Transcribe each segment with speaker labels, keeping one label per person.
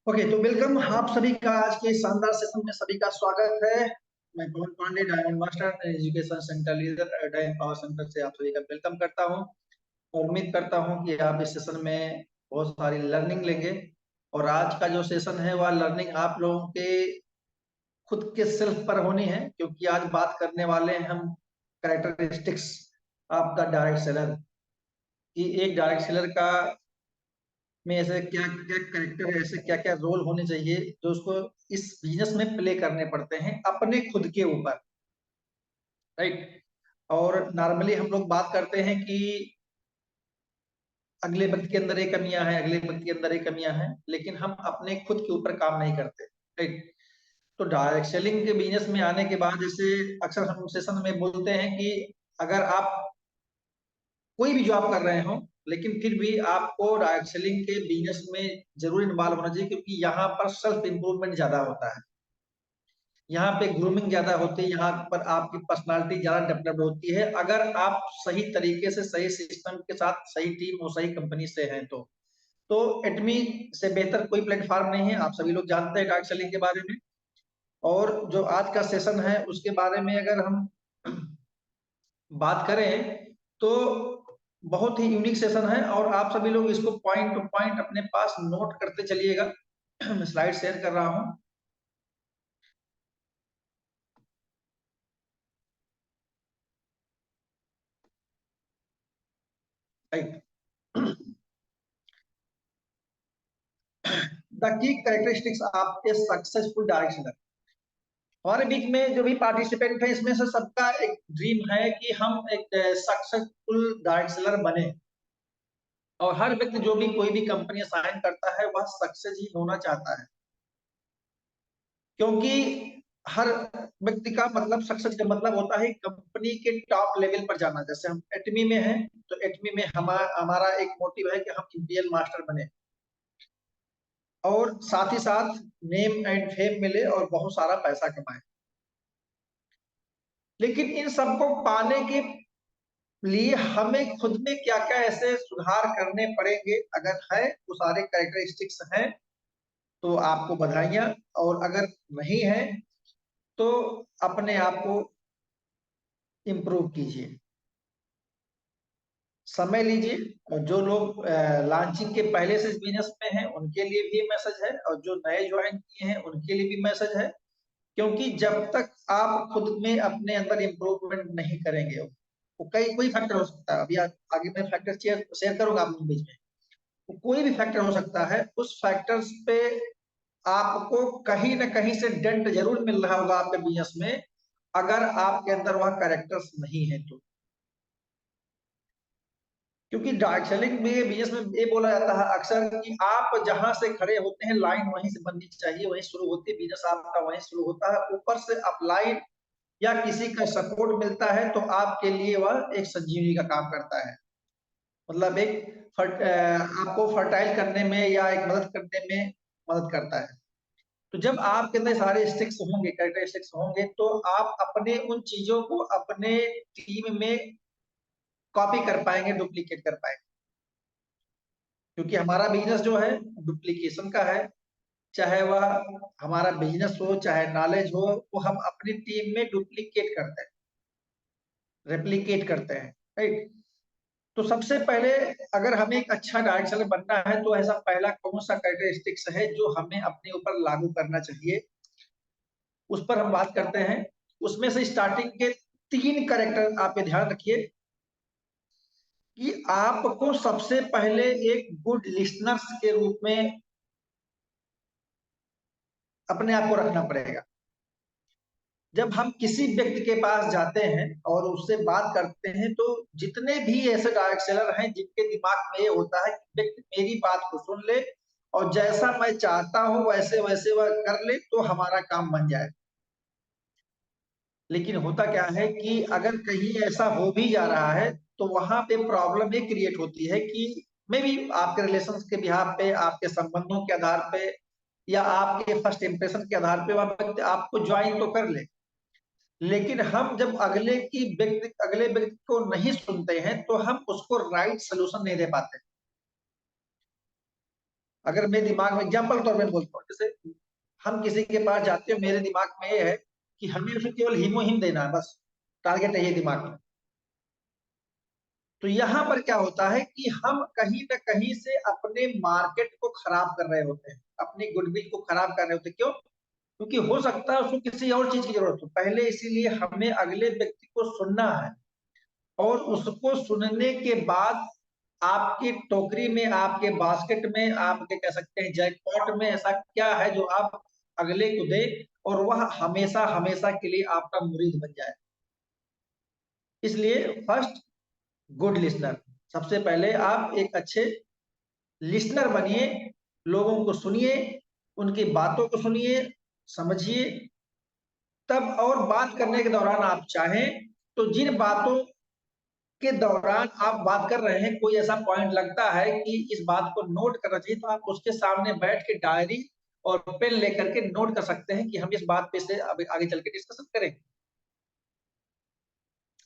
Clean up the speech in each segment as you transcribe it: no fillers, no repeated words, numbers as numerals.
Speaker 1: Okay, तो welcome आप सभी का आज के शानदार सेशन में सभी का स्वागत है। मैं Pawan Pandey, diamond master education centre leader diamond power centre से आप सभी का वेलकम करता हूं और उम्मीद करता हूं कि आप इस सेशन में बहुत सारी लर्निंग लेंगे। और आज का जो सेशन है वह लर्निंग आप लोगों के खुद के सेल्फ पर होनी है, क्योंकि आज बात करने वाले हैं हम characteristics of the direct seller कि एक डायरेक्ट सेलर का में ऐसे क्या क्या करेक्टर है, ऐसे क्या क्या रोल होने चाहिए जो उसको इस बिजनेस में प्ले करने पड़ते हैं अपने खुद के ऊपर। राइट। और नॉर्मली हम लोग बात करते हैं कि अगले व्यक्ति के अंदर ये कमियां हैं, अगले व्यक्ति के अंदर ये कमियां हैं, लेकिन हम अपने खुद के ऊपर काम नहीं करते। राइट। तो डायरेक्ट सेलिंग के बिजनेस में आने के बाद जैसे अक्सर हम सेशन में बोलते हैं कि अगर आप कोई भी जॉब कर रहे हो, लेकिन फिर भी आपको डायरेक्ट सेलिंग के बिजनेस में जरूर इन्वॉल्व होना चाहिए, क्योंकि यहाँ पर सेल्फ इंप्रूवमेंट ज्यादा होता है, यहाँ पे ग्रूमिंग ज्यादा होती है, यहाँ पर आपकी पर्सनालिटी ज्यादा डेवलप होती है अगर आप सही तरीके से सही सिस्टम के साथ सही टीम और सही कंपनी से हैं। तो एटमी से बेहतर कोई प्लेटफॉर्म नहीं है, आप सभी लोग जानते हैं डायरेक्ट सेलिंग के बारे में। और जो आज का सेशन है उसके बारे में अगर हम बात करें तो बहुत ही यूनिक सेशन है और आप सभी लोग इसको पॉइंट टू पॉइंट अपने पास नोट करते चलिएगा। मैं स्लाइड शेयर कर रहा हूं। Right. The key characteristics of a successful directioner. हमारे बीच में जो भी पार्टिसिपेंट है इसमें से सबका एक ड्रीम है कि हम एक सक्सेसफुल डायरेक्शनर बने। और हर व्यक्ति जो भी कोई भी कंपनी साइन करता है वह सक्सेस ही होना चाहता है, क्योंकि हर व्यक्ति का मतलब सक्सेस का मतलब होता है कंपनी के टॉप लेवल पर जाना। जैसे हम एटमी में हैं तो एटमी में हमारा एक मोटिव है कि हम इंडियन मास्टर बने और साथ ही साथ नेम एंड फेम मिले और बहुत सारा पैसा कमाए। लेकिन इन सबको पाने के लिए हमें खुद में क्या क्या ऐसे सुधार करने पड़ेंगे, अगर है वो सारे कैरेक्टरिस्टिक्स हैं तो आपको बधाइयां, और अगर नहीं है तो अपने आप को इम्प्रूव कीजिए, समय लीजिए। और जो लोग लॉन्चिंग के पहले से बिजनेस में हैं उनके लिए भी मैसेज है, और जो नए ज्वाइन किए हैं उनके लिए भी मैसेज है, क्योंकि जब तक आप खुद में अपने अंदर इम्प्रूवमेंट नहीं करेंगे, वो कई कोई फैक्टर हो सकता है, अभी आगे मैं फैक्टर शेयर करूंगा आप लोगों के बीच में, वो कोई भी फैक्टर हो सकता है, उस फैक्टर्स पे आपको कहीं ना कहीं से डेंट जरूर मिल रहा होगा आपके बिजनेस में, अगर आपके अंदर वह कैरेक्टर्स नहीं है तो। क्योंकि डायरेक्ट सेलिंग में बिजनेस में ये बोला जाता है अक्सर कि आप जहां से खड़े होते हैं लाइन वहीं से बननी चाहिए, वहीं शुरू होती है बिजनेस आपका, वहीं शुरू होता है। ऊपर से अपलाइन या किसी का सपोर्ट मिलता है तो आपके लिए वह एक संजीवनी का काम करता है, मतलब आपको फर्टाइल करने में या एक मदद करने में मदद करता है। तो जब आपके अंदर सारे स्टिक्स होंगे, कैरेक्टरिस्टिक्स होंगे, तो आप अपने उन चीजों को अपने टीम में कॉपी कर पाएंगे, डुप्लीकेट कर पाएंगे। क्योंकि हमारा बिजनेस जो है डुप्लीकेशन का है, चाहे वह हमारा बिजनेस हो चाहे नॉलेज हो, वो हम अपनी टीम में डुप्लीकेट करते हैं, रेप्लिकेट करते हैं। राइट। तो सबसे पहले अगर हमें एक अच्छा डायरेक्ट सेलर बनना है तो ऐसा पहला कौन सा कैरेक्टरिस्टिक्स है जो हमें अपने ऊपर लागू करना चाहिए, उस पर हम बात करते हैं। उसमें से स्टार्टिंग के 3 कैरेक्टर आप ध्यान रखिए कि आपको सबसे पहले एक गुड लिसनर्स के रूप में अपने आप को रखना पड़ेगा। जब हम किसी व्यक्ति के पास जाते हैं और उससे बात करते हैं तो जितने भी ऐसे डायरेक्ट सेलर हैं जिनके दिमाग में ये होता है कि व्यक्ति मेरी बात को सुन ले और जैसा मैं चाहता हूं वैसे वैसे वह कर ले तो हमारा काम बन जाए। लेकिन होता क्या है कि अगर कहीं ऐसा हो भी जा रहा है तो वहां पे प्रॉब्लम ये क्रिएट होती है कि मे बी आपके रिलेशन के बिहार पे, आपके संबंधों के आधार पे या आपके फर्स्ट इंप्रेशन के आधार पे वह व्यक्ति आपको ज्वाइन तो कर ले, लेकिन हम जब अगले व्यक्ति को नहीं सुनते हैं तो हम उसको राइट सोल्यूशन नहीं दे पाते। अगर मेरे दिमाग में एग्जाम्पल तौर पर बोलता हूँ, जैसे हम किसी के पास जाते हैं, मेरे दिमाग में ये है कि हमें उसे केवल हीमोहिम देना है, बस टारगेट है ये दिमाग में। तो यहाँ पर क्या होता है कि हम कहीं ना कहीं से अपने मार्केट को खराब कर रहे होते हैं, अपनी गुडविल को खराब कर रहे होते हैं। क्यों? क्योंकि हो सकता है उसको किसी और चीज की जरूरत हो पहले, इसीलिए हमें अगले व्यक्ति को सुनना है, और उसको सुनने के बाद आपकी टोकरी में, आपके बास्केट में, आपके कह सकते हैं जैकपॉट में ऐसा क्या है जो आप अगले को दे, और वह हमेशा हमेशा के लिए आपका मुरीद बन जाए। इसलिए फर्स्ट, गुड लिसनर। सबसे पहले आप एक अच्छे लिसनर बनिए, लोगों को सुनिए, उनकी बातों को सुनिए, समझिए। तब और बात करने के दौरान आप चाहें तो जिन बातों के दौरान आप बात कर रहे हैं, कोई ऐसा पॉइंट लगता है कि इस बात को नोट करना चाहिए, तो आप उसके सामने बैठ के डायरी और पेन लेकर के नोट कर सकते हैं कि हम इस बात पे से आगे चल के डिस्कशन करेंगे।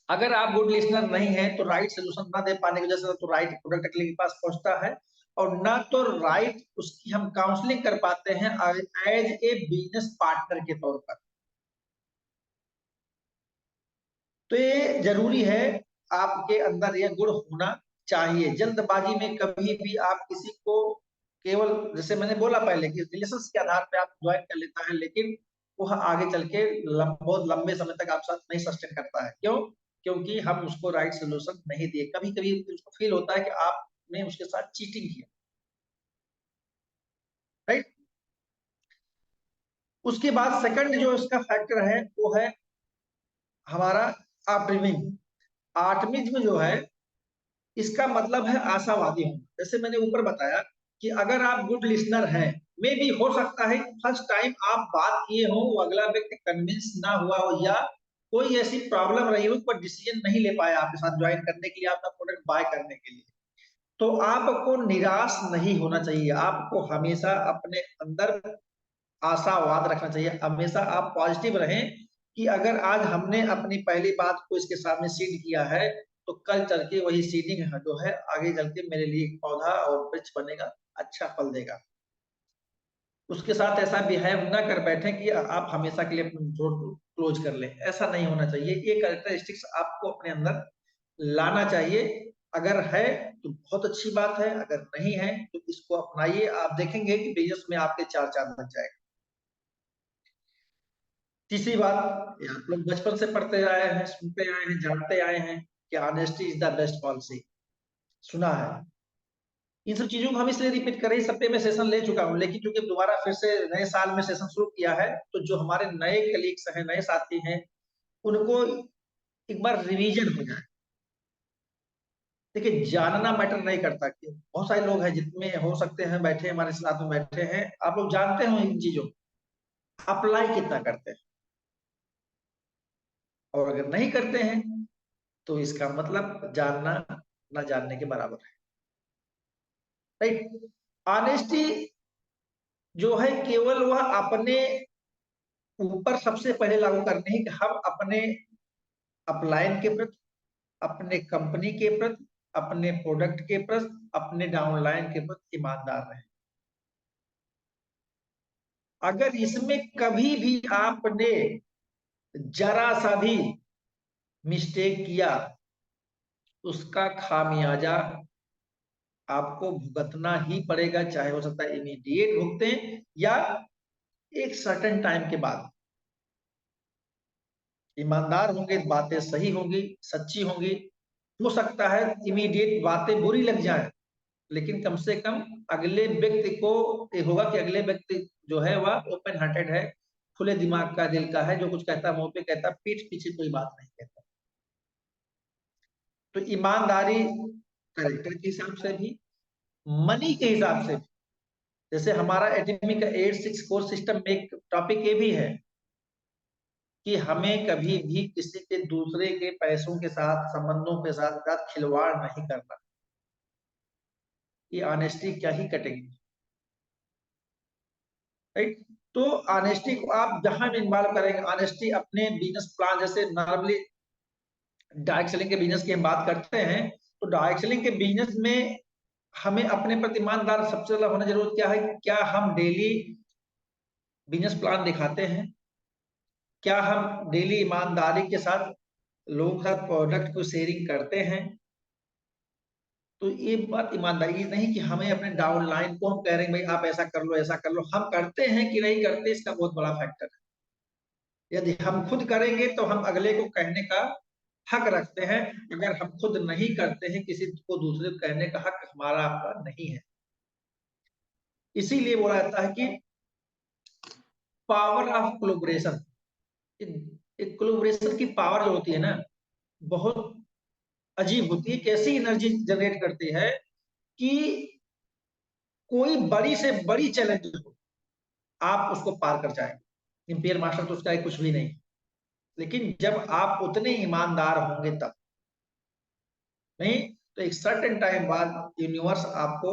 Speaker 1: अगर आप गुड लिसनर नहीं है तो राइट सोल्यूशन ना दे पाने की वजह से तो राइट प्रोडक्ट अगले के पास पहुंचता है, और ना तो राइट उसकी हम काउंसलिंग कर पाते हैं एज ए बिजनेस पार्टनर के तौर पर। तो ये जरूरी है, आपके अंदर ये गुण होना चाहिए। जल्दबाजी में कभी भी आप किसी को केवल, जैसे मैंने बोला पहले कि रिलेशंस के आधार पे आप ज्वाइन कर लेता है, लेकिन वह आगे चल के बहुत लंबे समय तक आप साथ नहीं सस्टेन करता है। क्यों? क्योंकि हम उसको राइट सोल्यूशन नहीं दिए। कभी कभी उसको फील होता है कि आपने उसके साथ चीटिंग किया, राइट। उसके बाद सेकंड जो इसका फैक्टर है वो है हमारा ऑप्टिमिज्म। ऑप्टिमिज्म जो है, इसका मतलब है आशावादी होना। जैसे मैंने ऊपर बताया कि अगर आप गुड लिसनर हैं, मे भी हो सकता है फर्स्ट टाइम आप बात किए हो, वो अगला व्यक्ति कन्विंस ना हुआ हो, या कोई ऐसी प्रॉब्लम रही हो पर डिसीजन नहीं ले पाया आपके साथ ज्वाइन करने के लिए, आपका प्रोडक्ट बाय करने के लिए। तो आपको निराश नहीं होना चाहिए, आपको हमेशा अपने अंदर आशावाद रखना चाहिए। हमेशा आप पॉजिटिव रहें कि अगर आज हमने अपनी पहली बात को इसके सामने सीड किया है, तो कल चल के वही सीडिंग जो है आगे चल के मेरे लिए एक पौधा और वृक्ष बनेगा, अच्छा फल देगा। उसके साथ ऐसा बिहेव ना कर बैठे कि आप हमेशा के लिए अपनी रोड क्लोज कर लें, ऐसा नहीं होना चाहिए। ये कैरेक्टरिस्टिक्स आपको अपने अंदर लाना चाहिए। अगर है तो बहुत अच्छी बात है, अगर नहीं है तो इसको अपनाइए, आप देखेंगे कि बिजनेस में आपके चार चांद लग जाएगा। तीसरी बात, ये आप लोग बचपन से पढ़ते आए हैं, सुनते आए हैं, जानते आए हैं कि honesty is the best policy, सुना है। इन सब चीजों को हम इसलिए रिपीट कर रहे हैं, सब पे मैं सेशन ले चुका हूँ, लेकिन क्योंकि दोबारा फिर से नए साल में सेशन शुरू किया है, तो जो हमारे नए कलीग्स हैं, नए साथी हैं, उनको एक बार रिवीजन हो जाए। देखिए, जानना मैटर नहीं करता कि बहुत सारे लोग हैं जितने हो सकते हैं बैठे हमारे साथ में बैठे हैं, आप लोग जानते हो इन चीजों, अप्लाई कितना करते हैं, और अगर नहीं करते हैं तो इसका मतलब जानना ना जानने के बराबर है, राइट। ऑनेस्टी जो है केवल वह अपने ऊपर सबसे पहले लागू करने ही कि हम अपने अपलाइन के प्रति, अपने कंपनी के प्रति, अपने प्रोडक्ट के प्रति, अपने डाउनलाइन के प्रति ईमानदार रहे। अगर इसमें कभी भी आपने जरा सा भी मिस्टेक किया, उसका खामियाजा आपको भुगतना ही पड़ेगा, चाहे हो सकता है इमीडिएट भुगतें या एक सर्टेन टाइम के बाद। ईमानदार होंगे, बातें सही होंगी, सच्ची होंगी। हो सकता है इमीडिएट बातें बुरी लग जाए, लेकिन कम से कम अगले व्यक्ति को ये होगा कि अगले व्यक्ति जो है वह ओपन हार्टेड है, खुले दिमाग का, दिल का है, जो कुछ कहता है मुंह पे कहता, पीठ पीछे कोई बात नहीं कहता। तो ईमानदारी कैरेक्टर के हिसाब से भी, मनी के हिसाब से भी। जैसे हमारा एकेडमी का 8-6 कोर्स सिस्टम में एक टॉपिक ये भी है कि हमें कभी भी किसी के दूसरे के पैसों के साथ, संबंधों के साथ खिलवाड़ नहीं करना। ये ऑनेस्टी क्या ही कटेगी, राइट। तो ऑनेस्टी को आप जहां भी इन्वॉल्व करेंगे, ऑनेस्टी अपने बिजनेस प्लान, जैसे नॉर्मली डायरेक्ट सेलिंग के बिजनेस की हम बात करते हैं, तो डायरेक्ट सेलिंग के बिजनेस में हमें अपने प्रति ईमानदार सबसे ज्यादा होना जरूरत क्या है, क्या हम डेली बिजनेस प्लान दिखाते हैं, क्या हम डेली ईमानदारी के साथ लोगों के साथ प्रोडक्ट को शेयरिंग करते हैं। तो ये बात ईमानदारी की नहीं कि हमें अपने डाउन लाइन को हम कह रहे हैं भाई आप ऐसा कर लो ऐसा कर लो, हम करते हैं कि नहीं करते इसका बहुत बड़ा फैक्टर है। यदि हम खुद करेंगे तो हम अगले को कहने का हक रखते हैं, अगर हम खुद नहीं करते हैं किसी को दूसरे को कहने का हक हमारा आपका नहीं है। इसीलिए बोला जाता है कि पावर ऑफ कोलैबोरेशन, एक कोलैबोरेशन की पावर जो होती है ना, बहुत अजीब होती है। कैसी एनर्जी जनरेट करती है कि कोई बड़ी से बड़ी चैलेंज हो आप उसको पार कर जाएंगे, इंपियर मास्टर तो उसका कुछ भी नहीं। लेकिन जब आप उतने ईमानदार होंगे तब, नहीं तो एक सर्टेन टाइम बाद यूनिवर्स आपको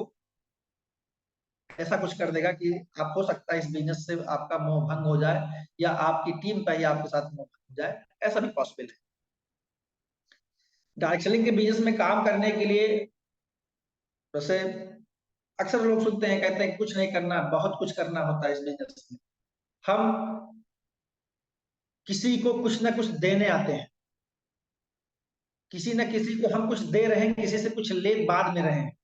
Speaker 1: ऐसा कुछ कर देगा कि आप हो सकता है इस बिजनेस से आपका मोह भंग हो जाए, या आपकी टीम का ही आपके साथ मोह भंग हो जाए, ऐसा भी पॉसिबल है। डायरेक्ट सेलिंग के बिजनेस में काम करने के लिए वैसे अक्सर लोग सुनते हैं कहते हैं कुछ नहीं करना, बहुत कुछ करना होता है इस बिजनेस में। हम किसी को कुछ ना कुछ देने आते हैं, किसी न किसी को हम कुछ दे रहे हैं, किसी से कुछ ले बाद में रहे हैं।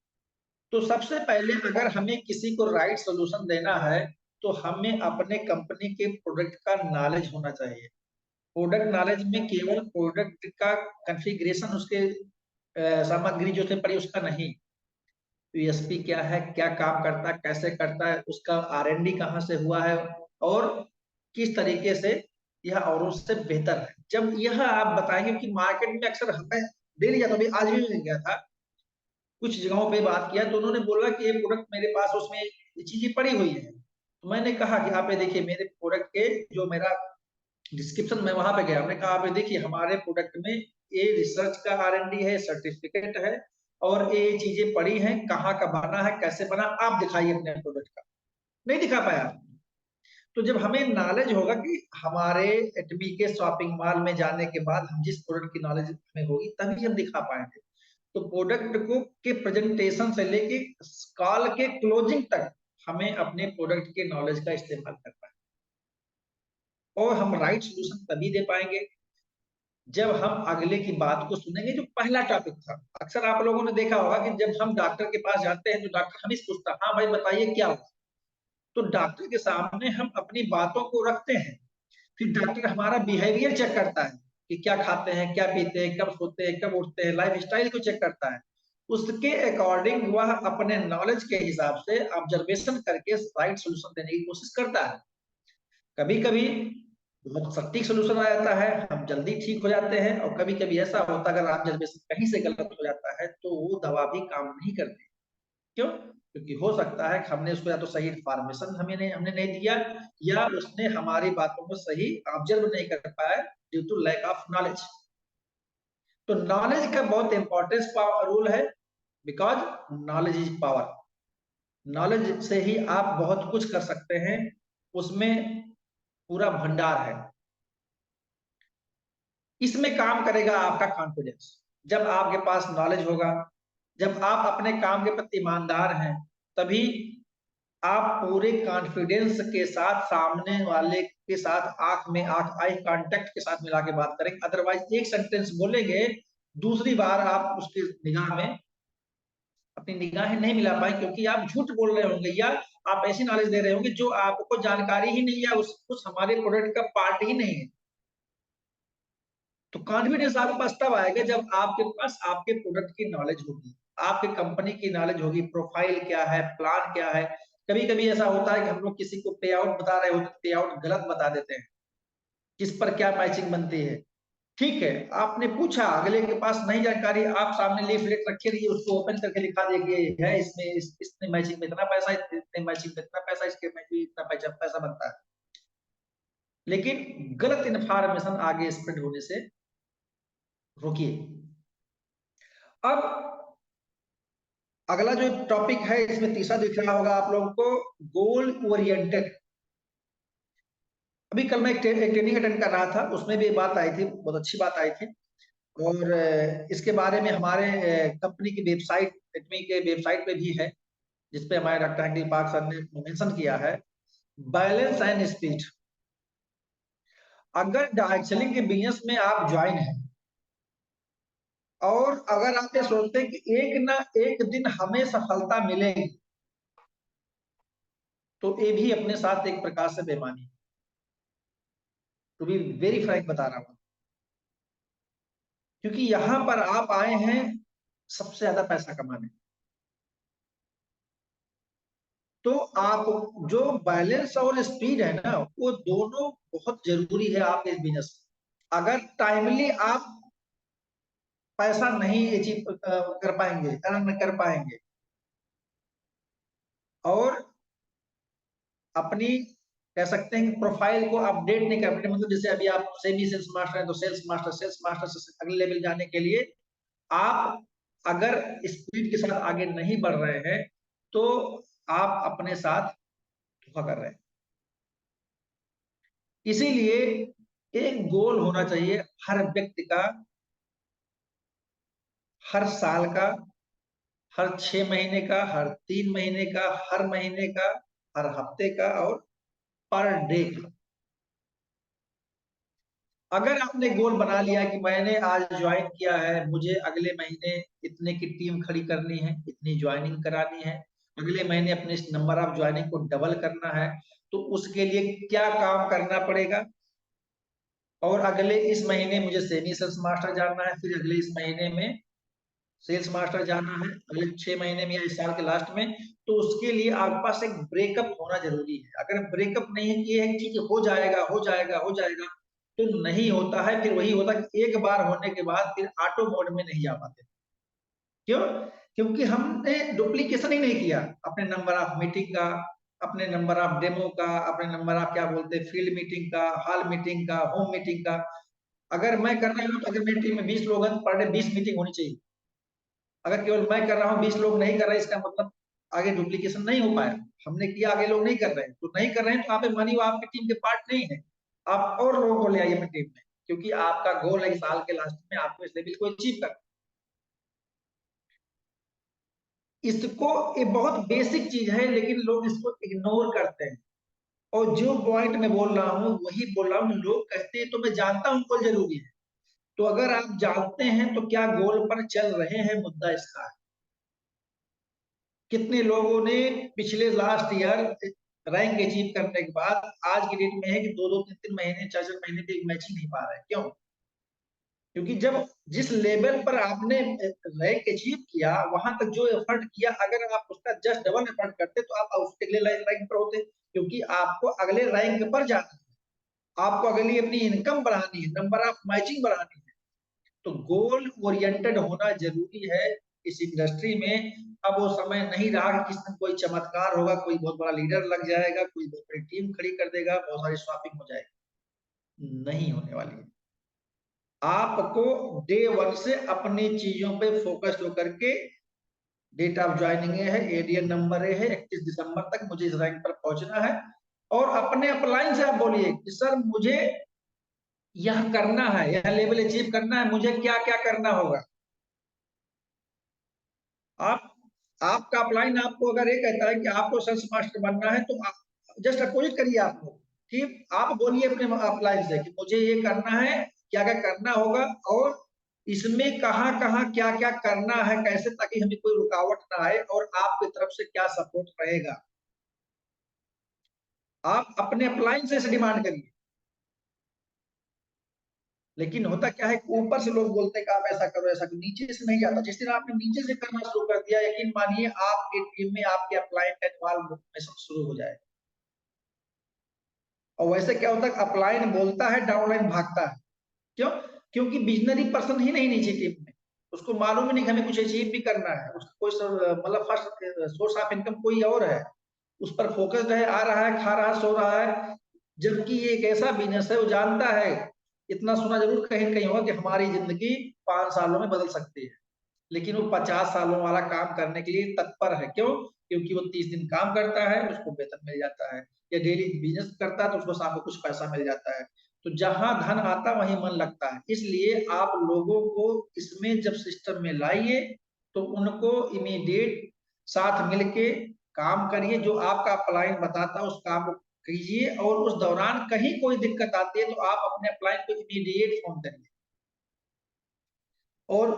Speaker 1: तो सबसे पहले अगर हमें किसी को राइट सोल्यूशन देना है तो हमें अपने कंपनी के प्रोडक्ट का नॉलेज होना चाहिए। प्रोडक्ट नॉलेज में केवल प्रोडक्ट का कॉन्फ़िगरेशन, उसके सामग्री जो से पड़ी उसका नहीं, यूएसपी क्या है, क्या काम करता है, कैसे करता है, उसका आर&डी कहाँ से हुआ है, और किस तरीके से यह औरों से बेहतर है। जब यह आप बताएंगे कि मार्केट में अक्सर हमें दे लिया, तो अभी आज भी मिल गया था, कुछ जगहों पे बात किया तो उन्होंने बोला कि ये प्रोडक्ट मेरे पास उसमें ये चीजें पड़ी हुई है। तो मैंने कहा कि आप ये देखिए मेरे प्रोडक्ट के जो मेरा डिस्क्रिप्शन, मैं वहां पे गया, हमने कहा आप ये देखिए हमारे प्रोडक्ट में ये रिसर्च का आर&डी है, सर्टिफिकेट है, और ये चीजें पड़ी हैं, कहाँ का बना है, कैसे बना, आप दिखाइए अपने प्रोडक्ट का। नहीं दिखा पाया। तो जब हमें नॉलेज होगा कि हमारे एटमी के शॉपिंग मॉल में जाने के बाद हम जिस प्रोडक्ट की नॉलेज हमें होगी तभी हम दिखा पाएंगे। तो प्रोडक्ट को के प्रेजेंटेशन से लेके कॉल के क्लोजिंग तक हमें अपने प्रोडक्ट के नॉलेज का इस्तेमाल करना है, और हम राइट सोल्यूशन तभी दे पाएंगे जब हम अगले की बात को सुनेंगे। जो पहला टॉपिक था, अक्सर आप लोगों ने देखा होगा कि जब हम डॉक्टर के पास जाते हैं तो डॉक्टर हमें पूछता है हाँ भाई बताइए क्या हुआ। तो डॉक्टर के सामने हम अपनी बातों को रखते हैं, फिर डॉक्टर हमारा बिहेवियर चेक करता है कि क्या खाते हैं, क्या पीते हैं, कब सोते हैं, कब उठते हैं, लाइफ स्टाइल को चेक करता है। उसके अकॉर्डिंग वह अपने नॉलेज के हिसाब से ऑब्जर्वेशन करके राइट सोल्यूशन देने की कोशिश करता है। कभी कभी बहुत सटीक सोल्यूशन आ जाता है, हम जल्दी ठीक हो जाते हैं, और कभी कभी ऐसा होता है अगर ऑब्जर्वेशन कहीं से गलत हो जाता है तो वो दवा भी काम नहीं करती। क्यों? क्योंकि हो सकता है कि हमने उसको या तो सही इन्फॉर्मेशन हमने नहीं दिया, या उसने हमारी बातों को सही ऑब्जर्व नहीं कर पाया due to lack of knowledge. तो नॉलेज का बहुत इंपॉर्टेंस रूल है, because knowledge is power. Knowledge से ही आप बहुत कुछ कर सकते हैं, उसमें पूरा भंडार है। इसमें काम करेगा आपका कॉन्फिडेंस। जब आपके पास नॉलेज होगा, जब आप अपने काम के प्रति ईमानदार हैं, तभी आप पूरे कॉन्फिडेंस के साथ सामने वाले के साथ आंख में आंख, आई कांटेक्ट के साथ मिला के बात करेंगे। अदरवाइज एक सेंटेंस बोलेंगे, दूसरी बार आप उसकी निगाह में अपनी निगाहें नहीं मिला पाए, क्योंकि आप झूठ बोल रहे होंगे, या आप ऐसी नॉलेज दे रहे होंगे जो आपको जानकारी ही नहीं है, उस हमारे प्रोडक्ट का पार्ट ही नहीं है। तो कॉन्फिडेंस आपके पास तब आएगा जब आपके पास आपके प्रोडक्ट की नॉलेज होगी, आपके कंपनी की नॉलेज होगी, प्रोफाइल क्या है, प्लान क्या है। कभी कभी ऐसा होता है कि हम लोग किसी को पे आउट बता रहे होते, पे आउट गलत बता देते हैं, किस पर क्या मैचिंग बनती है। ठीक है, आपने पूछा, अगले के पास नहीं जानकारी, आप सामने लीफलेट रखे रहिए, उसको ओपन करके लिखा दिए है इसमें इसमें मैचिंग में इतना पैसा, इतने मैचिंग में इतना पैसा, इसके मैचिंग इतना पैसा बनता है। लेकिन गलत इन्फॉर्मेशन आगे स्प्रेड होने से रोकिए। अब अगला जो टॉपिक है इसमें तीसरा दिख रहा होगा आप लोगों को, गोल ओरिएंटेड। अभी कल मैं एक ट्रेनिंग अटेंड कर रहा था, उसमें भी बात आई थी, बहुत अच्छी बात आई थी और इसके बारे में हमारे कंपनी की वेबसाइट, एटमी के वेबसाइट पे भी है, जिसपे हमारे डॉक्टर अंकिल पाक सर ने मेंशन किया है, बैलेंस एंड स्पीड। अगर डायरेक्ट सेलिंग के बिजनेस में आप ज्वाइन हैं और अगर आप ये सोचते हैं कि एक ना एक दिन हमें सफलता मिलेगी, तो ये भी अपने साथ एक प्रकार से बेईमानी है। टू बी वेरी फ्रैंक बता रहा हूं, क्योंकि यहां पर आप आए हैं सबसे ज्यादा पैसा कमाने। तो आप जो बैलेंस और स्पीड है ना, वो दोनों बहुत जरूरी है आपके बिजनेस में। अगर टाइमली आप पैसा नहीं अचीव कर पाएंगे, अर्न कर पाएंगे, और अपनी कह सकते हैं कि प्रोफाइल को अपडेट नहीं कर पाते, मतलब जैसे अभी आप सेमी सेल्स मास्टर हैं तो सेल्स मास्टर से अगले लेवल जाने के लिए आप अगर स्पीड के साथ आगे नहीं बढ़ रहे हैं, तो आप अपने साथ धोखा कर रहे हैं। इसीलिए एक गोल होना चाहिए हर व्यक्ति का, हर साल का, हर 6 महीने का, हर 3 महीने का, हर महीने का, हर हफ्ते का, और पर डे का। अगर आपने गोल बना लिया कि मैंने आज ज्वाइन किया है, मुझे अगले महीने इतने की टीम खड़ी करनी है, इतनी ज्वाइनिंग करानी है, अगले महीने अपने इस नंबर ऑफ ज्वाइनिंग को डबल करना है, तो उसके लिए क्या काम करना पड़ेगा, और अगले इस महीने मुझे सेमी सेल्स मास्टर जानना है, फिर अगले इस महीने में सेल्स मास्टर जाना है, अगले 6 महीने में या इस साल के लास्ट में, तो उसके लिए आपके पास एक ब्रेकअप होना जरूरी है। अगर ब्रेकअप नहीं है कि ये है कि हो जाएगा हो जाएगा हो जाएगा, तो नहीं होता है। फिर वही होता है कि एक बार होने के बाद फिर ऑटो मोड में नहीं जा पाते। क्यों? क्योंकि हमने डुप्लीकेशन ही नहीं किया अपने नंबर ऑफ मीटिंग का, अपने नंबर ऑफ डेमो का, अपने नंबर ऑफ क्या बोलते हैं फील्ड मीटिंग का, हॉल मीटिंग का, होम मीटिंग का। अगर मैं कर रहा हूँ तो अगर मेरी टीम में 20 लोग हैं, पर डे 20 मीटिंग होनी चाहिए। अगर केवल मैं कर रहा हूँ 20 लोग नहीं कर रहे, इसका मतलब आगे डुप्लीकेशन नहीं हो पाया। हमने किया, आगे लोग नहीं कर रहे हैं, तो नहीं कर रहे हैं तो आप मानिए वो आपकी टीम के पार्ट नहीं है। आप और लोगों को ले आइए अपनी टीम में, क्योंकि आपका गोल है इस साल के लास्ट में आपको इस लेवल को अचीव करना। इसको, ये बहुत बेसिक चीज है, लेकिन लोग इसको इग्नोर करते हैं। और जो पॉइंट मैं बोल रहा हूँ वही बोल रहा हूँ, लोग कहते हैं तो मैं जानता हूँ गोल जरूरी है। तो अगर आप जानते हैं तो क्या गोल पर चल रहे हैं, मुद्दा इसका है। कितने लोगों ने पिछले लास्ट ईयर रैंक अचीव करने के बाद आज की डेट में है कि 2-2 3-3 महीने 4-4 महीने पे एक मैच ही नहीं पा रहे। क्यों? क्योंकि जब जिस लेवल पर आपने रैंक अचीव किया, वहां तक जो एफर्ट किया, अगर आप उसका जस्ट डबल एफर्ट करते तो आप उसके अगले रैंक पर होते। क्योंकि आपको अगले रैंक पर जाना है, आपको अगली अपनी इनकम बढ़ानी है, नंबर ऑफ मैचिंग बढ़ानी है। तो गोल ओरिएंटेड होना जरूरी है इस इंडस्ट्री में। अब वो समय नहीं रहा कि किसी दिन कोई चमत्कार होगा, कोई बहुत बड़ा लीडर लग जाएगा, कोई बहुत बड़ी टीम खड़ी कर देगा, बहुत सारी शॉपिंग हो जाएगी। नहीं होने वाली है। आपको डे वन से अपनी चीजों पे फोकस होकर के, डेट ऑफ ज्वाइनिंग है, एडीएन नंबर है, 31 दिसंबर तक मुझे इस रैंक पर पहुंचना है। और अपने अपलाइन से आप बोलिए कि सर मुझे यह करना है, यह लेवल अचीव करना है, मुझे क्या क्या करना होगा। आप आपका अपलाइन आपको अगर ये कहता है कि आपको सेल्स मास्टर बनना है, तो आप जस्ट अपोजिट करिए आपको, कि आप बोलिए अपने अपलाइन से कि मुझे ये करना है, क्या क्या करना होगा, और इसमें कहाँ कहाँ क्या क्या करना है, कैसे, ताकि हमें कोई रुकावट ना आए, और आपकी तरफ से क्या सपोर्ट रहेगा। आप अपने अपलाइन से डिमांड करिए। लेकिन होता क्या है, ऊपर से लोग बोलते हैं कि आप ऐसा करो ऐसा करो, नीचे से नहीं जाता। जिस दिन आपने नीचे से करना शुरू कर दिया, यकीन मानिए आपके टीम में आपके अपलाइन का इन्वॉल्वमेंट शुरू हो जाए। और वैसे क्या होता है, अपलाइन बोलता है, डाउनलाइन भागता है। क्यों? क्योंकि विजनरी पर्सन ही नहीं नीचे टीम में, उसको मालूम ही नहीं कि हमें कुछ अचीव भी करना है, उसका कोई मतलब फर्स्ट सोर्स ऑफ इनकम कोई और है, उस पर फोकस्ड है, आ रहा है, खा रहा है, सो रहा है। जबकि ये एक ऐसा बिजनेस है, वो जानता है, इतना सुना जरूर कहीं कहीं होगा कि हमारी जिंदगी 5 सालों में बदल सकती है, लेकिन वो 50 सालों वाला काम करने के लिए तत्पर है। क्यों? क्योंकि वो 30 दिन काम करता है, उसको वेतन मिल जाता है, या डेली बिजनेस करता है तो उसको शाम को कुछ पैसा मिल जाता है। तो जहां धन आता वहीं मन लगता है। इसलिए आप लोगों को इसमें जब सिस्टम में लाइए तो उनको इमीडिएट साथ मिलके काम करिए, जो आपका अपलाइन बताता है उस काम को कीजिए, और उस दौरान कहीं कोई दिक्कत आती है तो आप अपने अपलाइन को इमीडिएट फोन करिए। और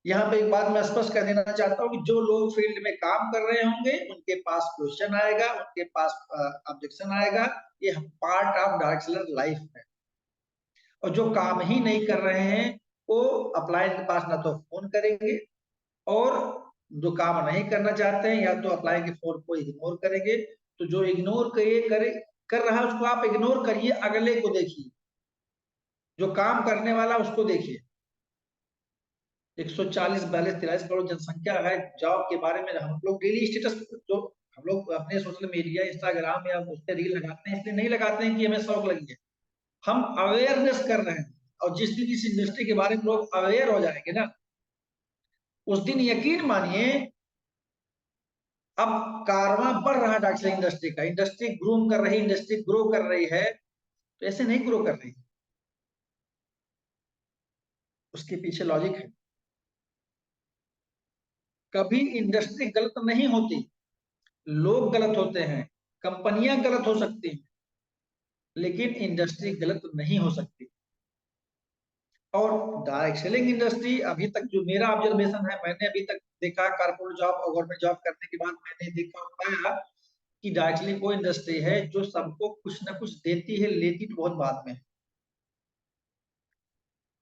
Speaker 1: यहाँ पे एक बात मैं स्पष्ट कर देना चाहता हूँ कि जो लोग फील्ड में काम कर रहे होंगे उनके पास क्वेश्चन आएगा, उनके पास ऑब्जेक्शन आएगा, ये part of direct seller life है। और जो काम ही नहीं कर रहे हैं वो अपलाइन के पास ना तो फोन करेंगे, और जो काम नहीं करना चाहते हैं या तो अपलाइन के फोन को इग्नोर करेंगे। तो जो इग्नोर कर रहा है उसको आप इग्नोर करिए, अगले को देखिए, जो काम करने वाला उसको देखिए। 140 42 43 करोड़ जनसंख्या है। जॉब के बारे में हम लोग डेली स्टेटस जो हम लोग अपने सोशल मीडिया इंस्टाग्राम या उस पर रील लगाते हैं, इसलिए नहीं लगाते हैं कि हमें शौक लगी है, हम अवेयरनेस कर रहे हैं। और जिस दिन इस इंडस्ट्री के बारे में लोग अवेयर हो जाएंगे ना, उस दिन यकीन मानिए अब कारवां बढ़ रहा है डॉक्टर इंडस्ट्री का। इंडस्ट्री ग्रूम कर रही, इंडस्ट्री ग्रो कर रही है, तो ऐसे नहीं ग्रो कर रही, उसके पीछे लॉजिक है। कभी इंडस्ट्री गलत नहीं होती, लोग गलत होते हैं, कंपनियां गलत हो सकती हैं, लेकिन इंडस्ट्री गलत नहीं हो सकती। और डायरेक्ट सेलिंग इंडस्ट्री अभी तक जो मेरा ऑब्जर्वेशन है, मैंने अभी तक देखा कारपोरेट जॉब और गवर्नमेंट जॉब करने के बाद मैंने देखा और पाया कि डायरेक्ट सेलिंग वो इंडस्ट्री है जो सबको कुछ ना कुछ देती है, लेती तो बहुत बाद में।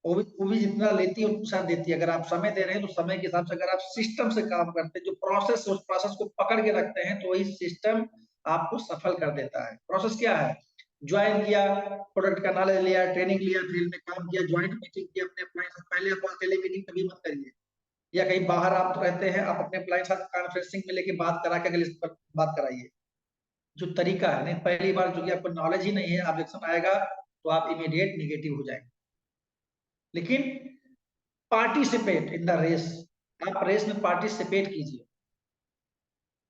Speaker 1: वो भी जितना लेती है उतना देती है। अगर आप समय दे रहे हैं तो समय के हिसाब से, अगर आप सिस्टम से काम करते हैं, जो प्रोसेस उस प्रोसेस को पकड़ के रखते हैं, तो वही सिस्टम आपको सफल कर देता है। प्रोसेस क्या है? ज्वाइन किया, प्रोडक्ट का नॉलेज लिया, ट्रेनिंग लिया, फील्ड में काम किया, ज्वाइंट मीटिंग की अपने अप्लाई से पहले। आप अकेले मीटिंग कभी मत करिए, या कहीं बाहर आप रहते हैं, आप अपने अप्लाई साथ कॉन्फ्रेंसिंग में लेके बात करा के अगले पर बात कराइए। जो तरीका है, नहीं पहली बार जो कि आपको नॉलेज ही नहीं है, ऑब्जेक्शन आएगा तो आप इमीडिएट निगेटिव हो जाएंगे। लेकिन पार्टिसिपेट इन द रेस, आप रेस में पार्टिसिपेट कीजिए।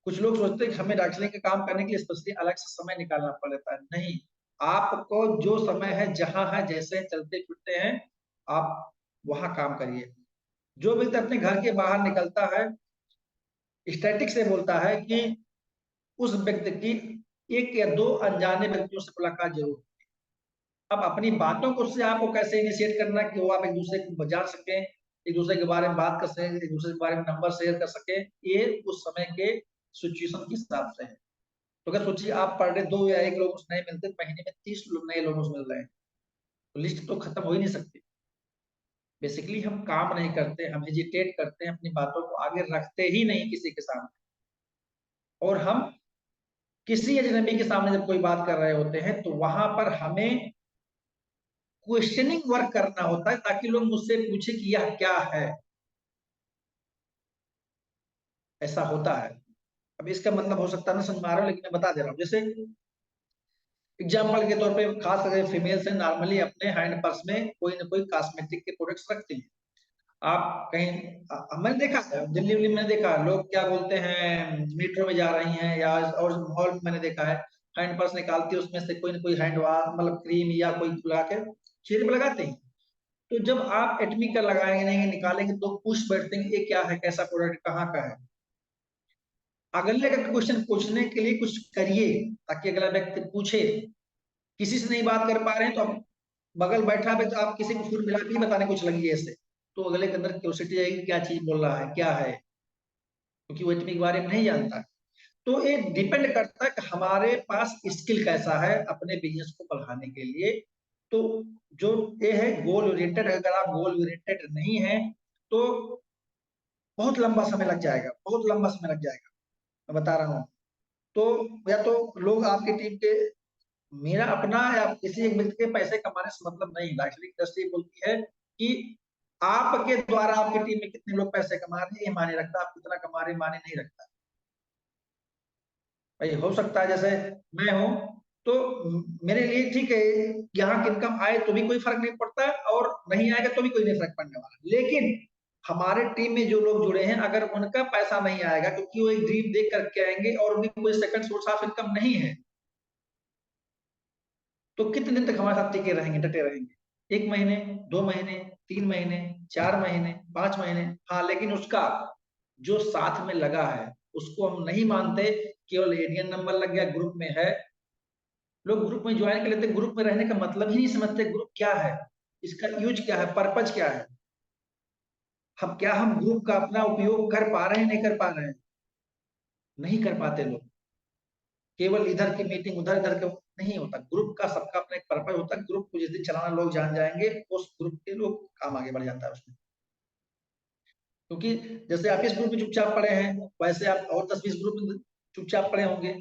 Speaker 1: कुछ लोग सोचते हैं कि हमें डॉक्टरी का काम करने के लिए स्पेशली अलग से समय निकालना पड़ता है। नहीं, आपको जो समय है, जहां है, जैसे चलते फिरते हैं, आप वहां काम करिए। जो व्यक्ति अपने घर के बाहर निकलता है, स्टैटिक से बोलता है कि उस व्यक्ति की एक या दो अनजाने व्यक्तियों से मुलाकात जरूर। अब अपनी बातों को से आपको कैसे इनिशिएट करना कि वो आप एक दूसरे को जान सकें, एक दूसरे के बारे में बात कर सकें, एक दूसरे के बारे में नंबर शेयर कर सकें, ये उस समय के सिचुएशन के हिसाब से है। तो अगर सोचिए आप पर डे 2 या 1 लोग नए मिलते, महीने में 30 लोग नए लोग मिल रहे हैं, तो लिस्ट तो खत्म हो ही नहीं सकती। बेसिकली हम काम नहीं करते, हम हेजिटेट करते हैं, अपनी बातों को आगे रखते ही नहीं किसी के सामने। और हम किसी अजनबी के सामने जब कोई बात कर रहे होते हैं तो वहां पर हमें क्वेश्चनिंग वर्क करना होता है, ताकि लोग मुझसे पूछे कि यह क्या है। ऐसा होता है। अब इसका मतलब हो सकता है ना समझ में आ रहा हूं, लेकिन मैं बता दे रहा हूँ। जैसे एग्जाम्पल के तौर पे खास करके फीमेल्स हैं, नॉर्मली अपने हैंड पर्स में कोई ना कोई कॉस्मेटिक के प्रोडक्ट्स रखती हैं। आप कहीं मैंने देखा है, दिल्ली उल्ली में देखा है, लोग क्या बोलते हैं, मेट्रो में जा रही हैं या और मॉल में मैंने देखा है, हैंड पर्स निकालती है, उसमें से कोई ना कोई हैंड वॉश मतलब क्रीम या कोई लगा के चेहरे पे लगाते हैं। तो जब आप एटमी का लगाएंगे नहीं, निकालेंगे तो पूछ बैठते हैं ये क्या है, कैसा प्रोडक्ट, कहाँ का है। अगले का क्वेश्चन पूछने के लिए कुछ करिए, ताकि अगला व्यक्ति पूछे। किसी से नहीं बात कर पा रहे हैं तो आप बगल बैठा है तो आप किसी को फूल मिला के ही बताने कुछ लगी ऐसे, तो अगले के अंदर क्यूरियोसिटी आएगी, क्या चीज बोल रहा है, क्या है, क्योंकि वो एटमी के बारे में नहीं जानता। तो ये डिपेंड करता है कि हमारे पास स्किल कैसा है अपने बिजनेस को बढ़ाने के लिए। तो जो ये है गोल ओरिएंटेड, अगर आप गोल ओरिएंटेड नहीं है तो बहुत लंबा समय लग जाएगा, बहुत लंबा समय लग जाएगा, मैं बता रहा हूँ। तो या तो लोग आपकी टीम के, मेरा अपना या किसी एक व्यक्ति के पैसे कमाने से मतलब नहीं। एक्चुअली इंडस्ट्री बोलती है कि आपके द्वारा आपकी टीम में कितने लोग पैसे कमा रहे हैं ये माने रखता, आप कितना कमा रहे माने नहीं रखता। भाई हो सकता है जैसे मैं हूं, तो मेरे लिए ठीक है, यहाँ की इनकम आए तो भी कोई फर्क नहीं पड़ता, और नहीं आएगा तो भी कोई नहीं फर्क पड़ने वाला। लेकिन हमारे टीम में जो लोग जुड़े हैं, अगर उनका पैसा नहीं आएगा, क्योंकि वो एक ड्रीम देख करके आएंगे और उनकी कोई सेकंड सोर्स ऑफ इनकम नहीं है, तो कितने दिन तक हमारे साथ टिके रहेंगे, डटे रहेंगे? 1 महीने, 2 महीने, 3 महीने, 4 महीने, 5 महीने। हाँ, लेकिन उसका जो साथ में लगा है उसको हम नहीं मानते। केवल एडीएन नंबर लग गया, ग्रुप में है, लोग ग्रुप में ज्वाइन कर लेते। ग्रुप में रहने का मतलब ही नहीं समझते ग्रुप क्या है, इसका यूज क्या है, पर्पज क्या है। हम ग्रुप का अपना उपयोग कर पा रहे हैं, नहीं कर पा रहे हैं? नहीं कर पाते लोग। केवल इधर की मीटिंग उधर, इधर के नहीं होता। ग्रुप का सबका अपना एक पर्पज होता है। ग्रुप को जिस दिन चलाना लोग जान जाएंगे, उस ग्रुप के लोग काम आगे बढ़ जाता है उसमें। क्योंकि जैसे आप इस ग्रुप में चुपचाप पड़े हैं, वैसे आप और 10-20 ग्रुप में चुपचाप पड़े होंगे।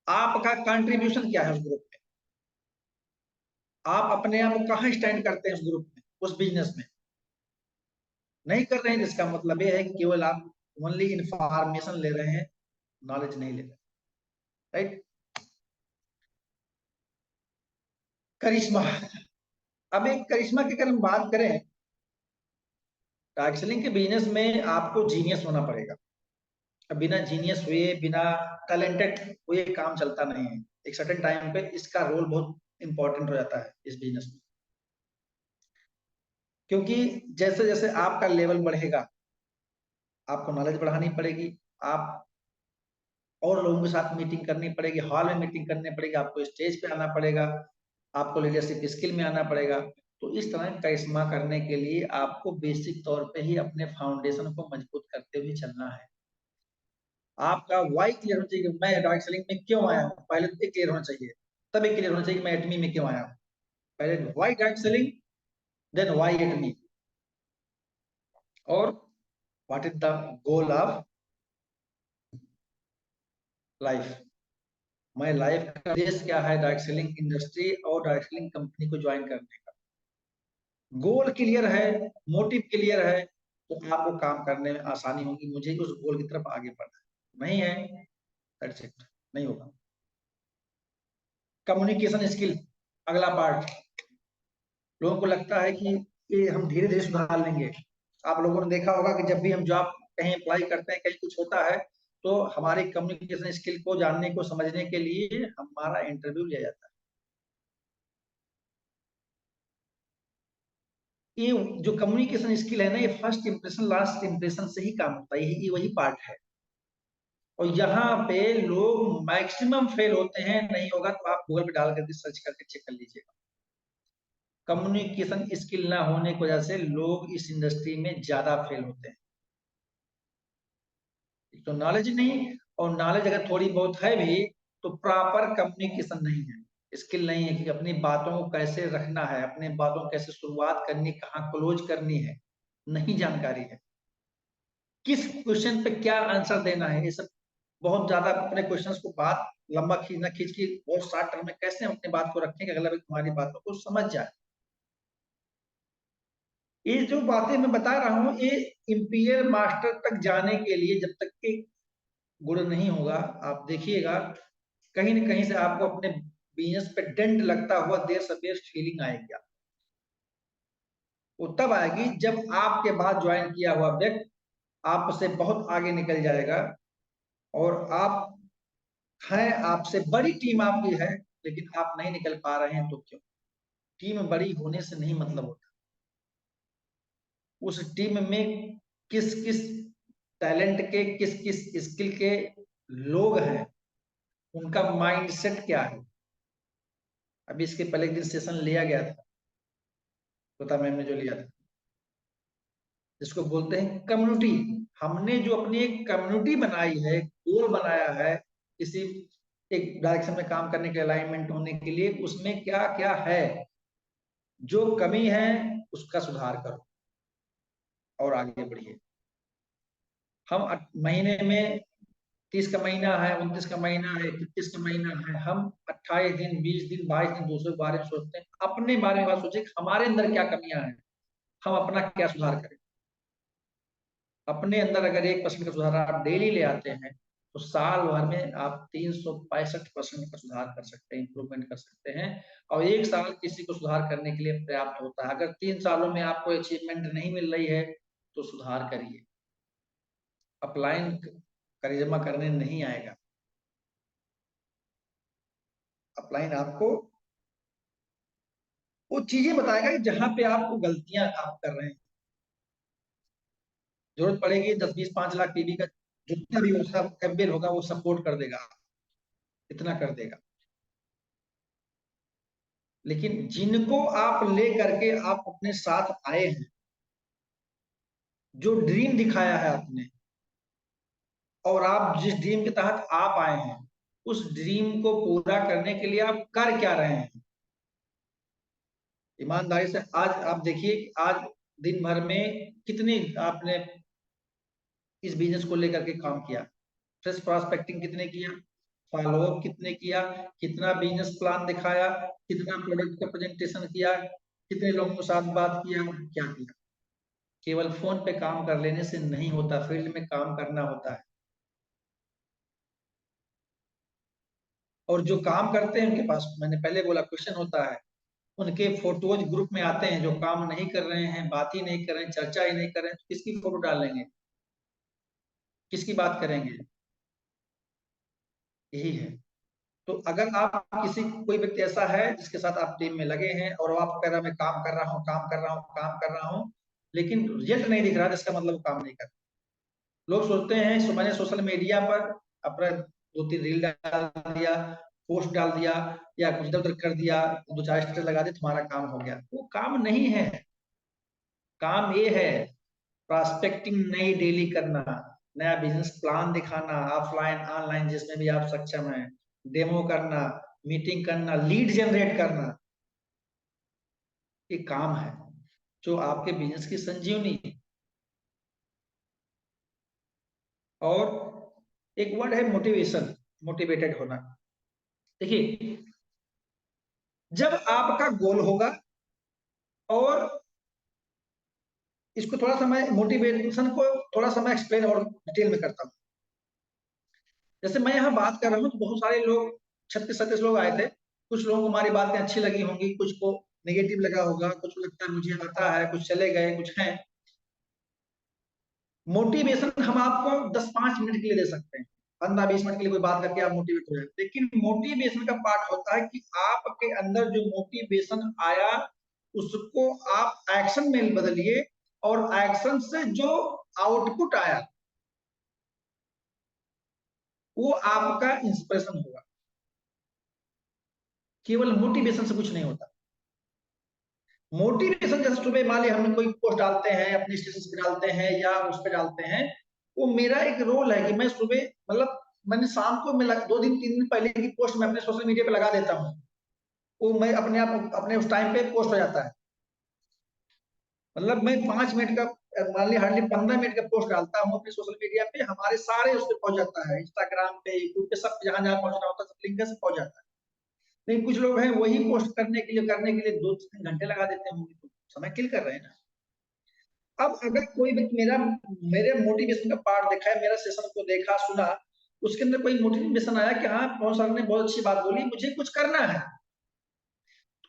Speaker 1: आपका कंट्रीब्यूशन क्या है उस ग्रुप में? आप अपने आप को कहाँ स्टैंड करते हैं उस ग्रुप में, उस बिजनेस में? नहीं कर रहे हैं, जिसका मतलब ये है कि केवल आप ओनली इंफॉर्मेशन ले रहे हैं, नॉलेज नहीं ले रहे। राइट। करिश्मा। अब एक करिश्मा की अगर हम बात करें, डार्क सेलिंग के बिजनेस में आपको जीनियस होना पड़ेगा। अब बिना जीनियस हुए, बिना टैलेंटेड हुए काम चलता नहीं है। एक सर्टेन टाइम पे इसका रोल बहुत इंपॉर्टेंट हो जाता है इस बिजनेस में। क्योंकि जैसे जैसे आपका लेवल बढ़ेगा, आपको नॉलेज बढ़ानी पड़ेगी। आप और लोगों के साथ मीटिंग करनी पड़ेगी, हॉल में मीटिंग करनी पड़ेगी, आपको स्टेज पे आना पड़ेगा, आपको लीडरशिप स्किल में आना पड़ेगा। तो इस तरह करिश्मा करने के लिए आपको बेसिक तौर पे ही अपने फाउंडेशन को मजबूत करते हुए चलना है। आपका वाई क्लियर होना चाहिए कि मैं डार्क सेलिंग में क्यों आया हूँ। पहले तो क्लियर होना चाहिए, तब एक क्लियर होना चाहिए कि मैं एटमी में क्यों आया हूँ। पहले why direct selling, then why Atomy, और what is the goal of life. मैं लाइफ का उद्देश्य क्या है डार्क सेलिंग इंडस्ट्री और डार्क सेलिंग कंपनी को ज्वाइन करने का। गोल क्लियर है, मोटिव क्लियर है, तो आपको काम करने में आसानी होगी। मुझे उस गोल की तरफ आगे बढ़ना है, नहीं है दैट्स इट, नहीं होगा। कम्युनिकेशन स्किल, अगला पार्ट। लोगों को लगता है कि ये हम धीरे धीरे सुधार लेंगे। आप लोगों ने देखा होगा कि जब भी हम जॉब कहीं अप्लाई करते हैं, कहीं कुछ होता है, तो हमारी कम्युनिकेशन स्किल को जानने को समझने के लिए हमारा इंटरव्यू लिया जाता है। ये जो कम्युनिकेशन स्किल है ना, ये फर्स्ट इंप्रेशन लास्ट इंप्रेशन से ही काम होता है, ये वही पार्ट है। और यहाँ पे लोग मैक्सिमम फेल होते हैं। नहीं होगा तो आप गूगल पे डाल करके सर्च करके चेक कर लीजिएगा। कम्युनिकेशन स्किल ना होने की वजह से लोग इस इंडस्ट्री में ज्यादा फेल होते हैं। एक तो नॉलेज नहीं, और नॉलेज अगर थोड़ी बहुत है भी तो प्रॉपर कम्युनिकेशन नहीं है, स्किल नहीं है कि अपनी बातों को कैसे रखना है, अपने बातों को कैसे शुरुआत करनी, कहाँ क्लोज करनी है, नहीं जानकारी है। किस क्वेश्चन पे क्या आंसर देना है, ये सब बहुत ज्यादा अपने क्वेश्चंस को बात लंबा खींचना, खींच के बहुत शॉर्ट टर्म में कैसे हम अपनी बात को रखें कि अगला व्यक्ति हमारी बातों को समझ जाए। ये जो बातें मैं बता रहा हूँ, ये इंपीरियल मास्टर तक जाने के लिए जब तक के गुण नहीं होगा, आप देखिएगा कहीं न कहीं से आपको अपने बिजनेस पे डेंट लगता हुआ देर सवेर फीलिंग आएगी। वो तब आएगी जब आपके बाद ज्वाइन किया हुआ व्यक्ति आपसे बहुत आगे निकल जाएगा, और आप हैं, आपसे बड़ी टीम आपकी है, लेकिन आप नहीं निकल पा रहे हैं, तो क्यों? टीम बड़ी होने से नहीं मतलब होता। उस टीम में किस किस टैलेंट के, किस किस स्किल के लोग हैं, उनका माइंडसेट क्या है। अभी इसके पहले एक दिन सेशन लिया गया था, श्वेता मैम ने जो लिया था, जिसको बोलते हैं कम्युनिटी। हमने जो अपनी एक कम्युनिटी बनाई है, गोल बनाया है किसी एक डायरेक्शन में काम करने के, अलाइनमेंट होने के लिए, उसमें क्या क्या है, जो कमी है उसका सुधार करो और आगे बढ़िए। हम महीने में 30 का महीना है, 29 का महीना है, 31 का महीना है, हम 28 दिन, 20 दिन, 22 दिन दूसरे के बारे में सोचते हैं। अपने बारे में बात सोचिए, हमारे अंदर क्या कमियां हैं, हम अपना क्या सुधार करें। अपने अंदर अगर 1% का सुधार आप डेली ले आते हैं, तो साल भर में आप 365% का सुधार कर सकते हैं, इंप्रूवमेंट कर सकते हैं। और एक साल किसी को सुधार करने के लिए पर्याप्त होता है। अगर 3 सालों में आपको अचीवमेंट नहीं मिल रही है, तो सुधार करिए। अपलाइन करिश्मा करने नहीं आएगा। अपलाइन आपको वो चीजें बताएगा कि जहां पे आपको गलतियां आप कर रहे हैं। जरूरत पड़ेगी 10, 20, 5 लाख पीबी का जितना भी उसका एमबीएल होगा वो सपोर्ट कर देगा, इतना कर देगा। लेकिन जिनको आप ले करके आप अपने साथ आए हैं, जो ड्रीम दिखाया है आपने, और आप जिस ड्रीम के तहत आप आए हैं, उस ड्रीम को पूरा करने के लिए आप कर क्या रहे हैं। ईमानदारी से आज आप देखिए, आज दिन भर में कितनी आपने इस बिजनेस को लेकर के काम किया, फ्रेश प्रॉस्पेक्टिंग कितने किया, फॉलोअप कितने किया, कितना बिजनेस प्लान दिखाया, कितना प्रोडक्ट का प्रेजेंटेशन किया, कितने लोगों के साथ बात किया, क्या किया। केवल फोन पे काम कर लेने से नहीं होता, फील्ड में काम करना होता है। और जो काम करते हैं उनके पास, मैंने पहले बोला, क्वेश्चन होता है। उनके फोटोज ग्रुप में आते हैं, जो काम नहीं कर रहे हैं, बात ही नहीं कर रहे हैं, चर्चा ही नहीं कर रहे हैं, तो किसकी फोटो डालेंगे, किसकी बात करेंगे। यही है। तो अगर आप किसी कोई व्यक्ति ऐसा है जिसके साथ आप टीम में लगे हैं और वो आप कह रहा है मैं काम कर रहा हूँ, काम कर रहा हूँ, काम कर रहा हूँ, लेकिन रिजल्ट नहीं दिख रहा, तो इसका मतलब वो काम नहीं कर रहा। लोग सोचते हैं मैंने सोशल मीडिया पर अपना 2, 3 रील डाल दिया, पोस्ट डाल दिया, या कुछ इधर उधर कर दिया, 2, 4 स्टेटस लगा दिए, तुम्हारा काम हो गया। वो काम नहीं है। काम ये है प्रॉस्पेक्टिंग नई डेली करना, नया बिजनेस प्लान दिखाना, ऑफलाइन ऑनलाइन जिसमें भी आप सक्षम हैं, डेमो करना, मीटिंग करना, लीड जनरेट करना। ये काम है जो आपके बिजनेस की संजीवनी है। और एक वर्ड है मोटिवेशन, मोटिवेटेड होना। देखिए, जब आपका गोल होगा, और इसको थोड़ा सा मैं मोटिवेशन को थोड़ा सा मैं एक्सप्लेन और डिटेल में करता हूँ। जैसे मैं यहाँ बात कर रहा हूँ तो बहुत सारे लोग, 36-37 लोग आए थे। कुछ लोगों को हमारी बातें अच्छी लगी होंगी, कुछ को नेगेटिव लगा होगा, कुछ को लगता है मुझे आता है, कुछ चले गए, कुछ हैं। मोटिवेशन हम आपको 10-5 मिनट के लिए दे सकते हैं, 15-20 मिनट के लिए कोई बात करके आप मोटिवेट हो जाए, लेकिन मोटिवेशन का पार्ट होता है कि आपके अंदर जो मोटिवेशन आया उसको आप एक्शन में बदलिए, और एक्शन से जो आउटपुट आया वो आपका इंस्पिरेशन होगा। केवल मोटिवेशन से कुछ नहीं होता। मोटिवेशन जैसे सुबह मान लिया हम कोई पोस्ट डालते हैं, अपने स्टेटस पे डालते हैं या उस पे डालते हैं, वो मेरा एक रोल है कि मैं सुबह, मतलब मैंने शाम को मैं 2 दिन 3 दिन पहले की पोस्ट मैं अपने सोशल मीडिया पे लगा देता हूँ। वो मैं अपने आप अपने उस टाइम पे पोस्ट हो जाता है। मतलब मैं 5 मिनट का, मान लिया हार्डली 15 मिनट का पोस्ट डालता हूँ अपने सोशल मीडिया पे, हमारे सारे उस पर पहुंच जाता है, इंस्टाग्राम पे, यूट्यूब पे, सब जहां जहां पहुंचना होता है सब लिंक से पहुंच जाता है। लेकिन कुछ लोग हैं वही पोस्ट करने के लिए 2-3 घंटे लगा देते होंगे, तो समय किल कर रहे हैं ना। अब अगर कोई व्यक्ति मेरे मोटिवेशन का पार्ट देखा है, मेरा सेशन को देखा सुना, उसके अंदर कोई मोटिवेशन आया कि हाँ पवन सर ने बहुत अच्छी बात बोली, मुझे कुछ करना है।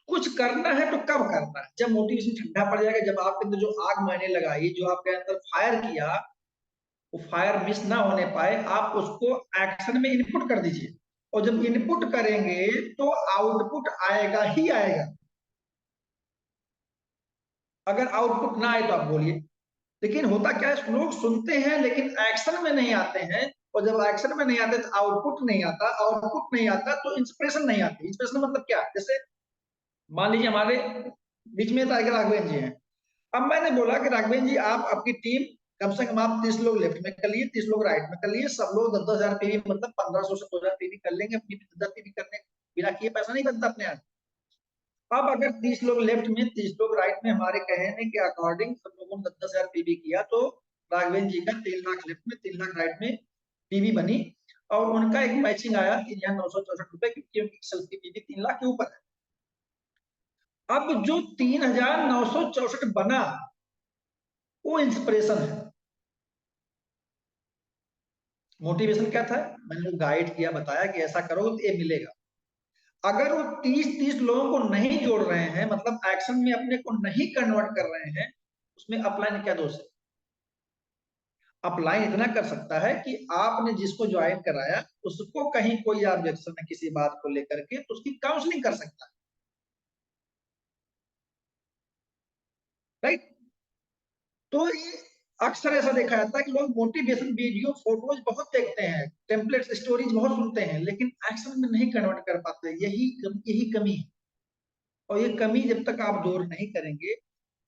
Speaker 1: कुछ करना है तो कब करना है? जब मोटिवेशन ठंडा पड़ जाएगा, जब आपके अंदर जो आग मैंने लगाई, जो आपके अंदर फायर किया, वो फायर मिस ना होने पाए, आप उसको एक्शन में इनपुट कर दीजिए। और जब इनपुट करेंगे तो आउटपुट आएगा ही आएगा। अगर आउटपुट ना आए तो आप बोलिए। लेकिन होता क्या है, लोग सुनते हैं लेकिन एक्शन में नहीं आते हैं। और जब एक्शन में नहीं आते तो आउटपुट नहीं आता, आउटपुट नहीं आता तो इंस्पिरेशन नहीं आती। इंस्पिरेशन मतलब क्या, जैसे मान लीजिए हमारे बीच में था कि राघवेंद्र जी हैं। अब मैंने बोला कि राघवेंद्र जी आप आपकी टीम कम से कम आप 30 लोग लेफ्ट में कर लिए, 30 लोग राइट में कर लिए, सब लोग 10-10 हजार पीवी, मतलब 1500 से 2000 पीवी कर लेंगे। अपनी 10 पीवी करने बिना किए पैसा नहीं बनता अपने आप। अब अगर 30 लोग लेफ्ट में 30 लोग राइट में हमारे कहने के अकॉर्डिंग सब लोगों ने 10-10 हजार पीवी किया, तो राघवेंद्र जी का 3 लाख लेफ्ट में 3 लाख राइट में पीवी बनी। और उनका एक मैचिंग आया 3,964 रुपए, क्योंकि उनकी सेल्फ की पीवी 3 लाख के ऊपर है। अब जो 3,964 बना वो इंस्पिरेशन है। मोटिवेशन क्या था, मैंने गाइड किया, बताया कि ऐसा करो तो ये मिलेगा। अगर वो 30-30 लोगों को नहीं जोड़ रहे हैं, मतलब एक्शन में अपने को नहीं कन्वर्ट कर रहे हैं, उसमें अपलाइन क्या दोष है? अपलाइन इतना कर सकता है कि आपने जिसको ज्वाइन कराया उसको कहीं कोई ऑब्जेक्शन है किसी बात को लेकर के, तो उसकी काउंसलिंग कर सकता है। राइट। तो ये अक्सर ऐसा देखा जाता है कि लोग मोटिवेशन वीडियो फोटोज बहुत देखते हैं, टेम्पलेट्स स्टोरीज बहुत सुनते हैं, लेकिन एक्शन में नहीं कन्वर्ट कर पाते। यही कमी है। और ये कमी जब तक आप दूर नहीं करेंगे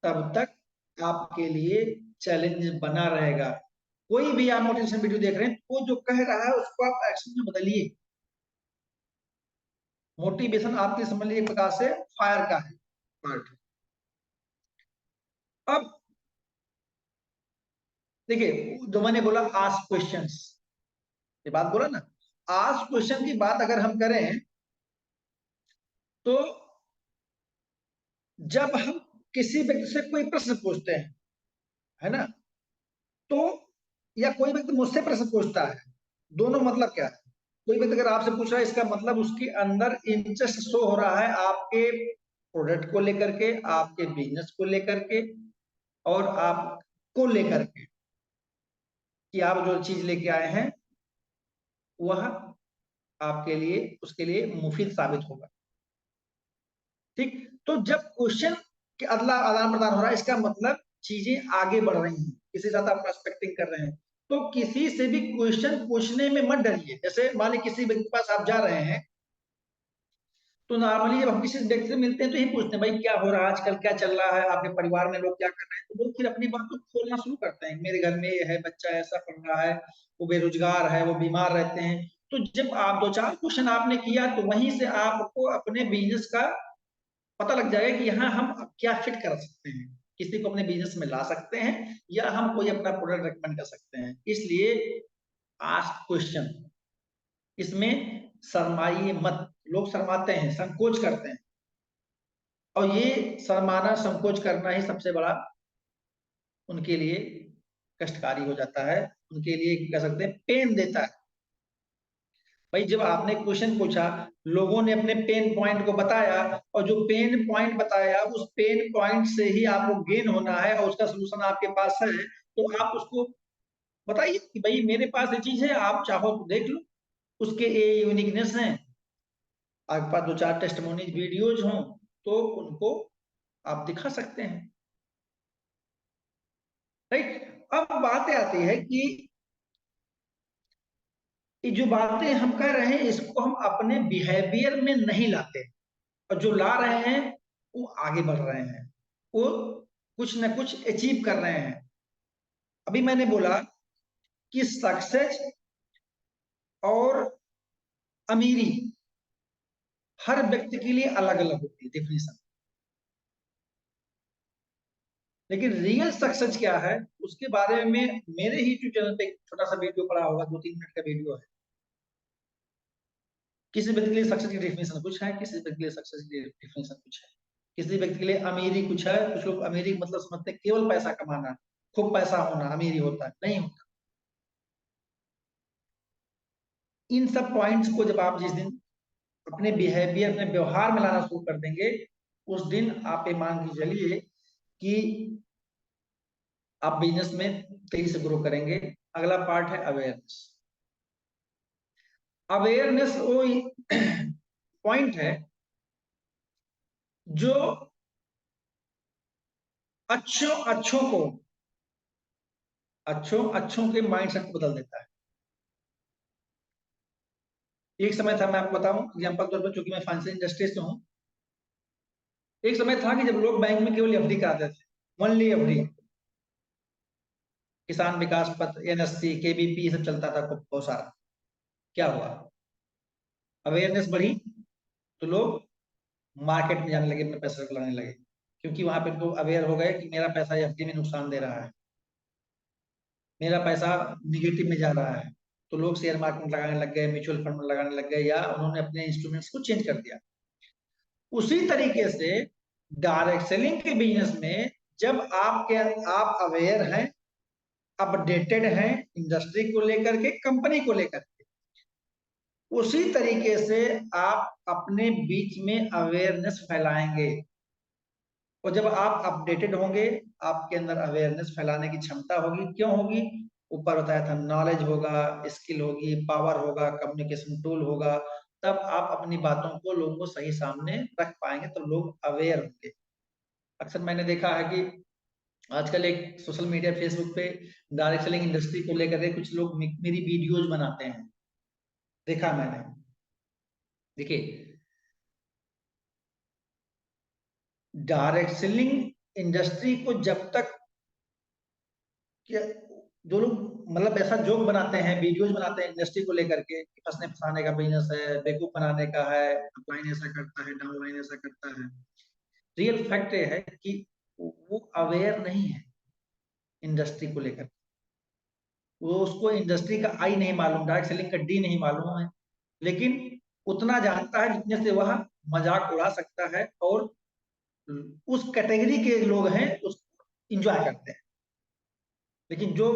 Speaker 1: तब तक आपके लिए चैलेंज बना रहेगा। कोई भी आप मोटिवेशन वीडियो देख रहे हैं, वो जो कह रहा है उसको आप एक्शन में बदलिए। मोटिवेशन आपकी समझ लीजिए एक प्रकार से फायर का है पार्ट। अब देखिए, जो मैंने बोला आस्क क्वेश्चंस, ये बात बोला ना, आस्क क्वेश्चन की बात अगर हम करें तो जब हम किसी व्यक्ति से कोई प्रश्न पूछते हैं, है ना, तो या कोई व्यक्ति मुझसे प्रश्न पूछता है, दोनों मतलब क्या है? कोई व्यक्ति अगर आपसे पूछ रहा है, इसका मतलब उसके अंदर इंटरेस्ट शो हो रहा है आपके प्रोडक्ट को लेकर के, आपके बिजनेस को लेकर के, और आपको लेकर के, कि आप जो चीज लेके आए हैं वह आपके लिए, उसके लिए मुफीद साबित होगा। ठीक। तो जब क्वेश्चन के अदला आदान प्रदान हो रहा है, इसका मतलब चीजें आगे बढ़ रही हैं, किसी साथ आप प्रोस्पेक्टिंग कर रहे हैं। तो किसी से भी क्वेश्चन पूछने में मत डरिए। जैसे मान लीजिए किसी व्यक्ति के पास आप जा रहे हैं, तो नॉर्मली जब हम किसी व्यक्ति से मिलते हैं तो यही पूछते हैं, भाई क्या हो रहा है आजकल, क्या चल रहा है, आपके परिवार में लोग क्या कर रहे हैं। तो लोग फिर अपनी बात को खोलना शुरू करते हैं, मेरे घर में ये है, बच्चा ऐसा पढ़ रहा है, वो बेरोजगार है, वो बीमार रहते हैं। तो जब आप दो चार क्वेश्चन आपने किया, तो वहीं से आपको अपने बिजनेस का पता लग जाएगा कि यहाँ हम क्या फिट कर सकते हैं, किसी को अपने बिजनेस में ला सकते हैं, या हम कोई अपना प्रोडक्ट रेकमेंड कर सकते हैं। इसलिए आस्क क्वेश्चन, इसमें शर्माइए मत। लोग शर्माते हैं, संकोच करते हैं, और ये शर्माना संकोच करना ही सबसे बड़ा उनके लिए कष्टकारी हो जाता है, उनके लिए कह सकते हैं पेन देता है। भाई जब आपने क्वेश्चन पूछा, लोगों ने अपने पेन पॉइंट को बताया, और जो पेन पॉइंट बताया उस पेन पॉइंट से ही आपको गेन होना है, और उसका सोल्यूशन आपके पास है, तो आप उसको बताइए कि भाई मेरे पास ये चीज है, आप चाहो तो देख लो, उसके ये यूनिकनेस है। आपके पास दो चार टेस्टिमोनियल वीडियोज हों तो उनको आप दिखा सकते हैं। राइट। अब बातें आती है कि ये जो बातें हम कह रहे हैं, इसको हम अपने बिहेवियर में नहीं लाते, और जो ला रहे हैं वो आगे बढ़ रहे हैं, वो कुछ ना कुछ अचीव कर रहे हैं। अभी मैंने बोला कि सक्सेस और अमीरी हर व्यक्ति के लिए अलग अलग होती है डेफिनेशन, लेकिन रियल सक्सेस क्या है उसके बारे में मेरे ही यूट्यूब चैनल पे एक छोटा सा वीडियो पड़ा होगा, 2-3 मिनट का वीडियो है। किसी व्यक्ति के लिए सक्सेस की डेफिनेशन कुछ है, किसी व्यक्ति के लिए सक्सेस की डेफिनेशन कुछ है। किसी व्यक्ति के लिए अमीरी कुछ है, कुछ लोग अमीरी मतलब समझते हैं केवल पैसा कमाना, खूब पैसा होना अमीरी होता है, नहीं होता। इन सब पॉइंट्स को जब आप जिस दिन अपने बिहेवियर में, व्यवहार में लाना शुरू कर देंगे, उस दिन आप ये मान के चलिए कि आप बिजनेस में तेजी से ग्रो करेंगे। अगला पार्ट है अवेयरनेस। अवेयरनेस वो पॉइंट है जो अच्छों अच्छों को, अच्छों अच्छों के माइंडसेट को बदल देता है। एक समय था, मैं आपको बताऊं एग्जांपल तौर पर, चूंकि मैं फाइनेंशियल इंडस्ट्री से हूं, एक समय था कि जब लोग बैंक में केवल एफडी कराते थे, ओनली एफडी, किसान विकास पत्र, एनएससी, केबीपी सब चलता था बहुत सारा। क्या हुआ, अवेयरनेस बढ़ी, तो लोग मार्केट में जाने लगे, अपने पैसे लगाने लगे, क्योंकि वहां पे तो अवेयर हो गए कि मेरा पैसा एफडी में नुकसान दे रहा है, मेरा पैसा निगेटिव में जा रहा है। तो लोग शेयर मार्केट में लगाने लग गए, म्यूचुअल फंड में लगाने लग गए, या उन्होंने अपने इंस्ट्रूमेंट्स को चेंज कर दिया। उसी तरीके से डायरेक्ट सेलिंग के बिजनेस में जब आप अवेयर हैं, अपडेटेड हैं इंडस्ट्री को लेकर के, कंपनी को लेकर के, उसी तरीके से आप अपने बीच में अवेयरनेस फैलाएंगे। और जब आप अपडेटेड होंगे, आपके अंदर अवेयरनेस फैलाने की क्षमता होगी। क्यों होगी? ऊपर बताया था, नॉलेज होगा, स्किल होगी, पावर होगा, कम्युनिकेशन टूल होगा। तब आप अपनी बातों को लोगों को सही सामने रख पाएंगे, तो लोग अवेयर होंगे। अक्सर मैंने देखा है कि आजकल एक सोशल मीडिया फेसबुक पे डायरेक्ट सेलिंग इंडस्ट्री को लेकर के कुछ लोग मेरी वीडियोज बनाते हैं, देखा मैंने। देखिए, डायरेक्ट सेलिंग इंडस्ट्री को जब तक क्या जो लोग मतलब ऐसा जोक बनाते हैं, वीडियोज बनाते हैं इंडस्ट्री को लेकर के कि फंसने फंसाने का बिजनेस है, बेवकूफ बनाने का है, अपलाइन ऐसा करता है, डाउनलाइन ऐसा करता है। रियल फैक्ट ये है कि वो अवेयर नहीं है इंडस्ट्री को लेकर। वो उसको इंडस्ट्री का आई नहीं मालूम, डायरेक्ट सेलिंग का डी नहीं मालूम है, लेकिन उतना जानता है जितने से वह मजाक उड़ा सकता है, और उस कैटेगरी के लोग हैं उसको इंजॉय करते हैं। लेकिन जो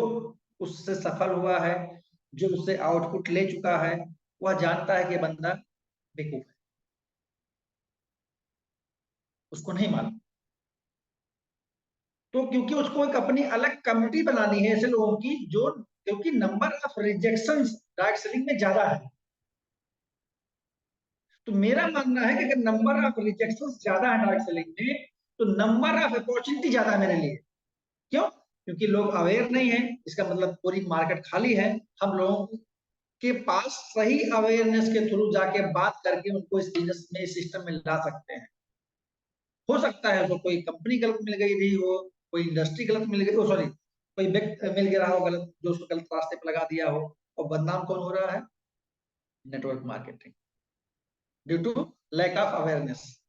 Speaker 1: उससे सफल हुआ है, जो उससे आउटपुट ले चुका है, वह जानता है कि बंदा बेवकूफ है, उसको नहीं मालूम। तो क्योंकि उसको एक अपनी अलग कम्युनिटी बनानी है ऐसे लोगों की, जो क्योंकि number of rejection direct selling में ज्यादा है। तो मेरा मानना है कि अगर नंबर ऑफ रिजेक्शन ज्यादा है डायरेक्ट सेलिंग में, तो नंबर ऑफ अपॉर्चुनिटी ज्यादा है मेरे लिए। क्यों? क्योंकि लोग अवेयर नहीं है, इसका मतलब पूरी मार्केट खाली है। हम लोगों के पास सही अवेयरनेस के थ्रू जाके बात करके उनको इस बिजनेस में, इस सिस्टम में ला सकते हैं। हो सकता है तो कोई कंपनी गलत मिल गई रही हो, कोई इंडस्ट्री गलत मिल गई हो, सॉरी कोई व्यक्ति मिल गया हो गलत, जो उसको गलत रास्ते पर लगा दिया हो। और बदनाम कौन हो रहा है? Network marketing, due to lack of awareness.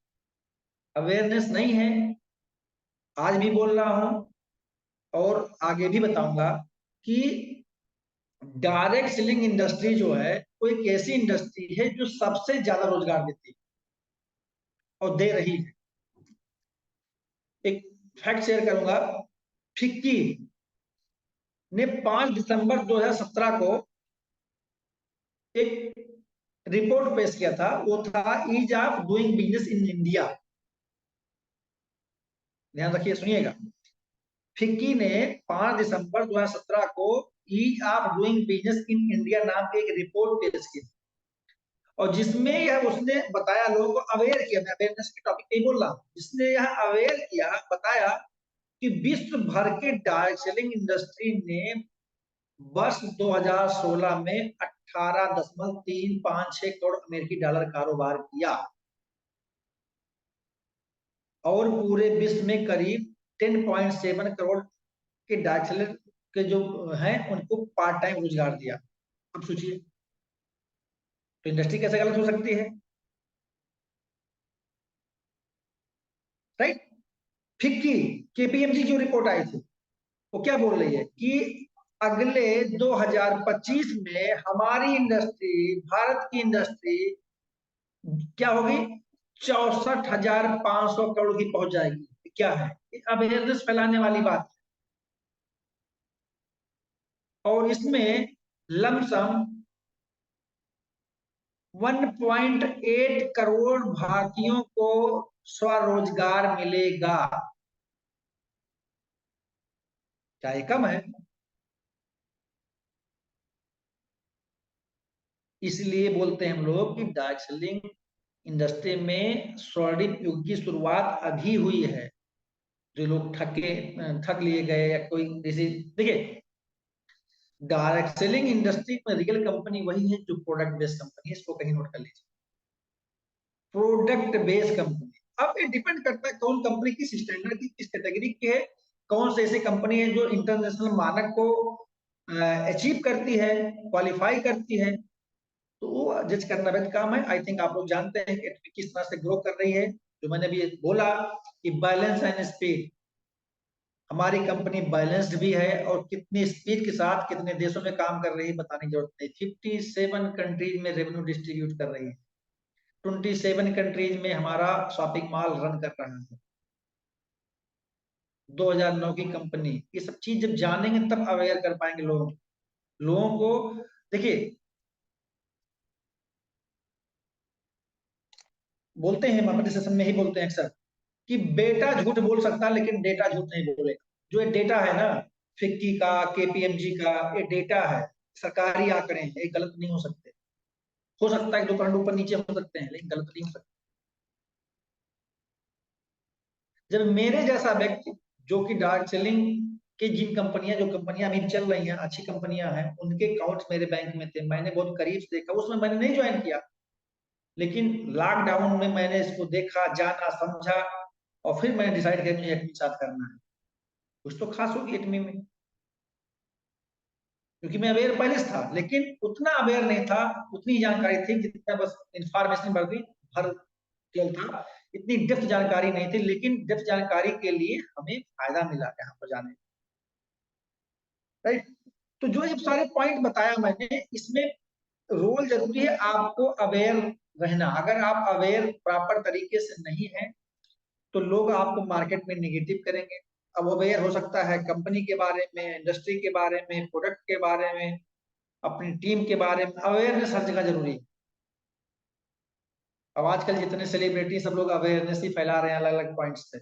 Speaker 1: Awareness नहीं है, आज भी बोल रहा हूं और आगे भी बताऊंगा कि डायरेक्ट सेलिंग इंडस्ट्री जो है वो एक ऐसी इंडस्ट्री है जो सबसे ज्यादा रोजगार देती है और दे रही है। एक फैक्ट शेयर करूंगा। फिक्की ने 5 दिसंबर 2017 को एक रिपोर्ट पेश किया था, वो था ease of doing business in India. ध्यान रखिए, सुनिएगा। फिक्की ने 5 दिसंबर 2017 को ease of doing business in India नाम की एक रिपोर्ट पेश की, और जिसमें यह उसने बताया, लोगों को अवेयर किया। मैं अवेयरनेस के टॉपिक नहीं बोल रहा हूं, जिसने यह अवेयर किया, बताया कि विश्व भर के डायरेक्ट सेलिंग इंडस्ट्री ने वर्ष 2016 में 18.356 करोड़ अमेरिकी डॉलर कारोबार किया, और पूरे विश्व में करीब 10.7 करोड़ के डायरेक्ट सेलर के जो हैं उनको पार्ट टाइम रोजगार दिया। अब सोचिए, तो इंडस्ट्री कैसे गलत हो सकती है? राइट। फिक्की, केपीएमजी जो रिपोर्ट आई थी, वो क्या बोल रही है कि अगले 2025 में हमारी इंडस्ट्री, भारत की इंडस्ट्री क्या होगी? 64,500 करोड़ की पहुंच जाएगी। क्या है? अवेयरनेस फैलाने वाली बात है। और इसमें लमसम 1.8 करोड़ भारतीयों को स्वरोजगार मिलेगा। क्या ये कम है? इसलिए बोलते हैं हम लोग कि डायरेक्ट सेलिंग इंडस्ट्री में स्वर्णिम युग की शुरुआत अभी हुई है। जो लोग ठग लिए गए या कोई जैसे, देखिए, डायरेक्ट सेलिंग इंडस्ट्री में रियल कंपनी वही है जो प्रोडक्ट बेस्ड कंपनी है। इसको कहीं नोट कर लीजिए, प्रोडक्ट बेस्ड कंपनी। अब ये डिपेंड करता है कौन कंपनी किस स्टैंडर्ड की, किस कैटेगरी की है। कौन से ऐसी कंपनी है जो इंटरनेशनल मानक को अचीव करती है, क्वालिफाई करती है, तो वो जज करना बेहद काम है। आई थिंक आप लोग जानते हैं कि किस तरह से ग्रो कर रही है। जो मैंने भी बोला कि बैलेंस एंड स्पीड, हमारी कंपनी बैलेंस्ड भी है, और कितनी स्पीड के साथ कितने देशों में काम कर रही है बताने की जरूरत नहीं। 57 कंट्रीज में रेवेन्यू डिस्ट्रीब्यूट कर रही है, 27 कंट्रीज में हमारा शॉपिंग मॉल रन कर रहा है, 2009 की कंपनी। ये सब चीज जब जानेंगे तब अवेयर कर पाएंगे लोगों को। देखिए, बोलते हैं हम अपने सेशन में ही बोलते हैं अक्सर कि बेटा झूठ बोल सकता है लेकिन डेटा झूठ नहीं बोलेगा। जो ये डेटा है ना, फिक्की का, केपीएमजी का, ये डेटा है, सरकारी आंकड़े हैं, ये गलत नहीं हो सकते। हो सकता है 2 पॉइंट ऊपर नीचे हो सकते हैं, लेकिन गलत नहीं हो सकते। जब मेरे जैसा व्यक्ति जो कि डायरेक्ट सेलिंग की जो कंपनियां अभी चल रही हैं, अच्छी कंपनियां हैं, उनके अकाउंट्स मेरे बैंक में थे, मैंने बहुत करीब से देखा। उसमें मैंने नहीं ज्वाइन किया, लेकिन लॉकडाउन में मैंने इसको देखा, जाना, समझा, और फिर मैंने डिसाइड किया मुझे एडमिन साथ करना है। कुछ तो खास होगी एडमिन में, क्योंकि मैं अवेयर पहले से था, लेकिन उतना अवेयर नहीं था, उतनी जानकारी थी जितना बस इंफॉर्मेशन भर केवल था, इतनी डेप्थ जानकारी नहीं थी। लेकिन डेप्थ जानकारी के लिए हमें फायदा मिला यहाँ पर जाने, राइट। तो जो ये सारे पॉइंट बताया मैंने, इसमें रोल जरूरी है आपको अवेयर रहना। अगर आप अवेयर प्रॉपर तरीके से नहीं है तो लोग आपको मार्केट में निगेटिव करेंगे। अब अवेयर हो सकता है कंपनी के बारे में, इंडस्ट्री के बारे में, प्रोडक्ट के बारे में, अपनी टीम के बारे में। अवेयरनेस हर जगह जरूरी है। अब आजकल जितने सेलिब्रिटी सब लोग अवेयरनेस ही फैला रहे हैं अलग अलग पॉइंट्स से,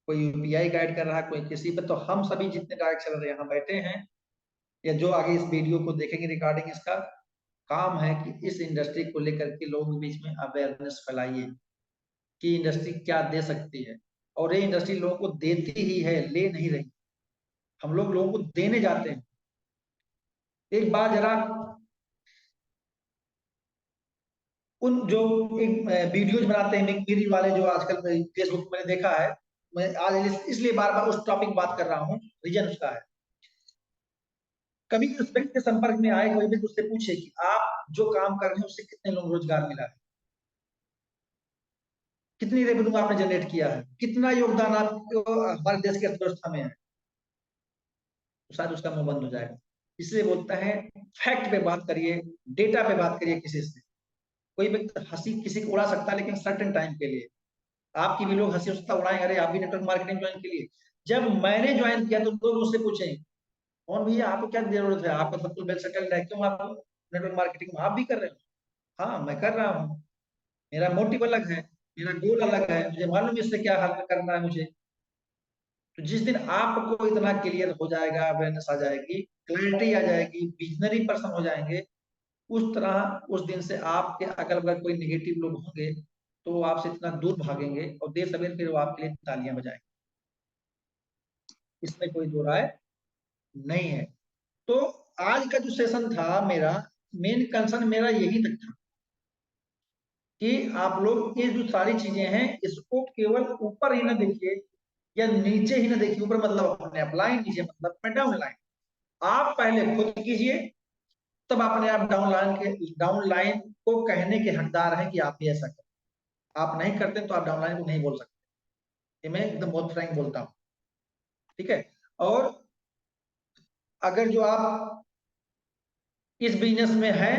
Speaker 1: कोई यूपीआई गाइड कर रहा है, कोई किसी पे। तो हम सभी जितने डायरेक्ट सेलर यहाँ बैठे हैं या जो आगे इस वीडियो को देखेंगे रिकॉर्डिंग, इसका काम है कि इस इंडस्ट्री को लेकर के लोगों के बीच में अवेयरनेस फैलाइए कि इंडस्ट्री क्या दे सकती है। और ये इंडस्ट्री लोगों को देती ही है, ले नहीं रही। हम लोग लोगों को देने जाते हैं। एक बार जरा उन जो एक वीडियोज बनाते हैं मिमिक्री वाले, जो आजकल फेसबुक मैंने देखा है, मैं आज इसलिए बार बार उस टॉपिक बात कर रहा हूँ, रीजन उसका है। कभी उस व्यक्ति के संपर्क में आए, कोई भी उससे पूछे कि आप जो काम कर रहे हैं उससे कितने लोग रोजगार मिला है, कितनी रेवेन्यू आपने जनरेट किया है, कितना योगदान आपको हमारे देश की अर्थव्यवस्था में है, तो शायद उसका मुंह बंद हो जाएगा। इसलिए बोलता है फैक्ट पे बात करिए, डेटा पे बात करिए किसी से। कोई व्यक्ति हंसी किसी को उड़ा सकता है, लेकिन सर्टेन टाइम के लिए। आपकी भी लोग हंसी उड़ाएंगे, अरे आप भी नेटवर्क मार्केटिंग ज्वाइन के लिए। जब मैंने ज्वाइन किया तो लोग मुझसे पूछे कौन भैया, आपको क्या जरूरत है, आपका सब कुछ वेल सेटल्ड है, क्यों आप नेटवर्क मार्केटिंग में आप भी कर रहे हो? हाँ, मैं कर रहा हूँ, मेरा मोटिव अलग है, मेरा गोल अलग है, मुझे मालूम है इससे क्या हल करना है मुझे। तो जिस दिन आपको इतना क्लियर हो जाएगा, अवेयरनेस आ जाएगी, क्लैरिटी आ जाएगी, विजनरी पर्सन हो जाएंगे, उस तरह उस दिन से आपके अगल बगल कोई निगेटिव लोग होंगे तो वो आपसे इतना दूर भागेंगे, और देर सवेर फिर वो आपके लिए तालियां बजाएंगे। इसमें कोई दो राय नहीं है। तो आज का जो सेशन था मेरा, मेन कंसर्न मेरा यही तक था कि आप लोग ये जो सारी चीजें हैं इसको केवल ऊपर ही ना देखिए या नीचे ही ना देखिए। ऊपर मतलब अपने अपलाइन, नीचे मतलब अपने डाउनलाइन। आप पहले खुद कीजिए, तब अपने आप डाउनलाइन को कहने के हकदार हैं कि आप भी ऐसा करें। आप नहीं करते तो आप डाउनलाइन को नहीं बोल सकते। ये मैं एकदम बहुत फ्रैंक बोलता हूँ, ठीक है। और अगर जो आप इस बिजनेस में है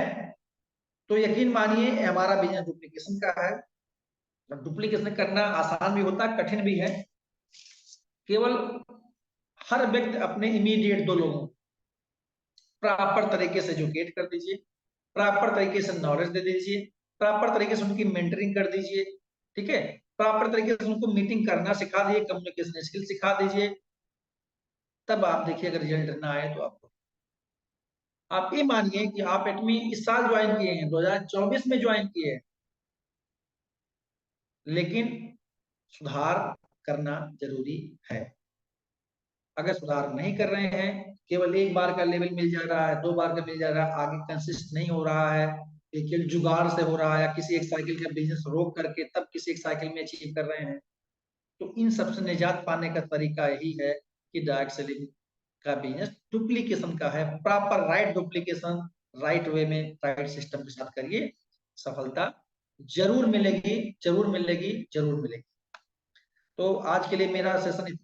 Speaker 1: तो यकीन मानिए हमारा बिजनेस डुप्लीकेशन का है। डुप्लीकेशन करना आसान भी होता है, कठिन भी है। केवल हर व्यक्ति अपने इमीडिएट दो लोगों प्रॉपर तरीके से एजुकेट कर दीजिए, प्रॉपर तरीके से नॉलेज दे दीजिए, प्रॉपर तरीके से उनकी मेंटरिंग कर दीजिए, ठीक है। प्रॉपर तरीके से उनको मीटिंग करना सिखा दीजिए, कम्युनिकेशन स्किल सिखा दीजिए। तब आप देखिए अगर रिजल्ट ना आए तो आप ये मानिए कि आप एटमी इस साल ज्वाइन किए हैं, 2024 में ज्वाइन किए हैं, लेकिन सुधार करना जरूरी है। अगर सुधार नहीं कर रहे हैं, केवल एक बार का लेवल मिल जा रहा है, दो बार का मिल जा रहा है, आगे कंसिस्ट नहीं हो रहा है, केवल जुगाड़ से हो रहा है, या किसी एक साइकिल का बिजनेस रोक करके तब किसी एक साइकिल में अचीव कर रहे हैं, तो इन सबसे निजात पाने का तरीका यही है कि डायरेक्ट सेलिंग का बिजनेस डुप्लीकेशन का है। Proper right duplication, right way में, राइट सिस्टम के साथ करिए, सफलता जरूर मिलेगी, जरूर मिलेगी, जरूर मिलेगी। तो आज के लिए मेरा सेशन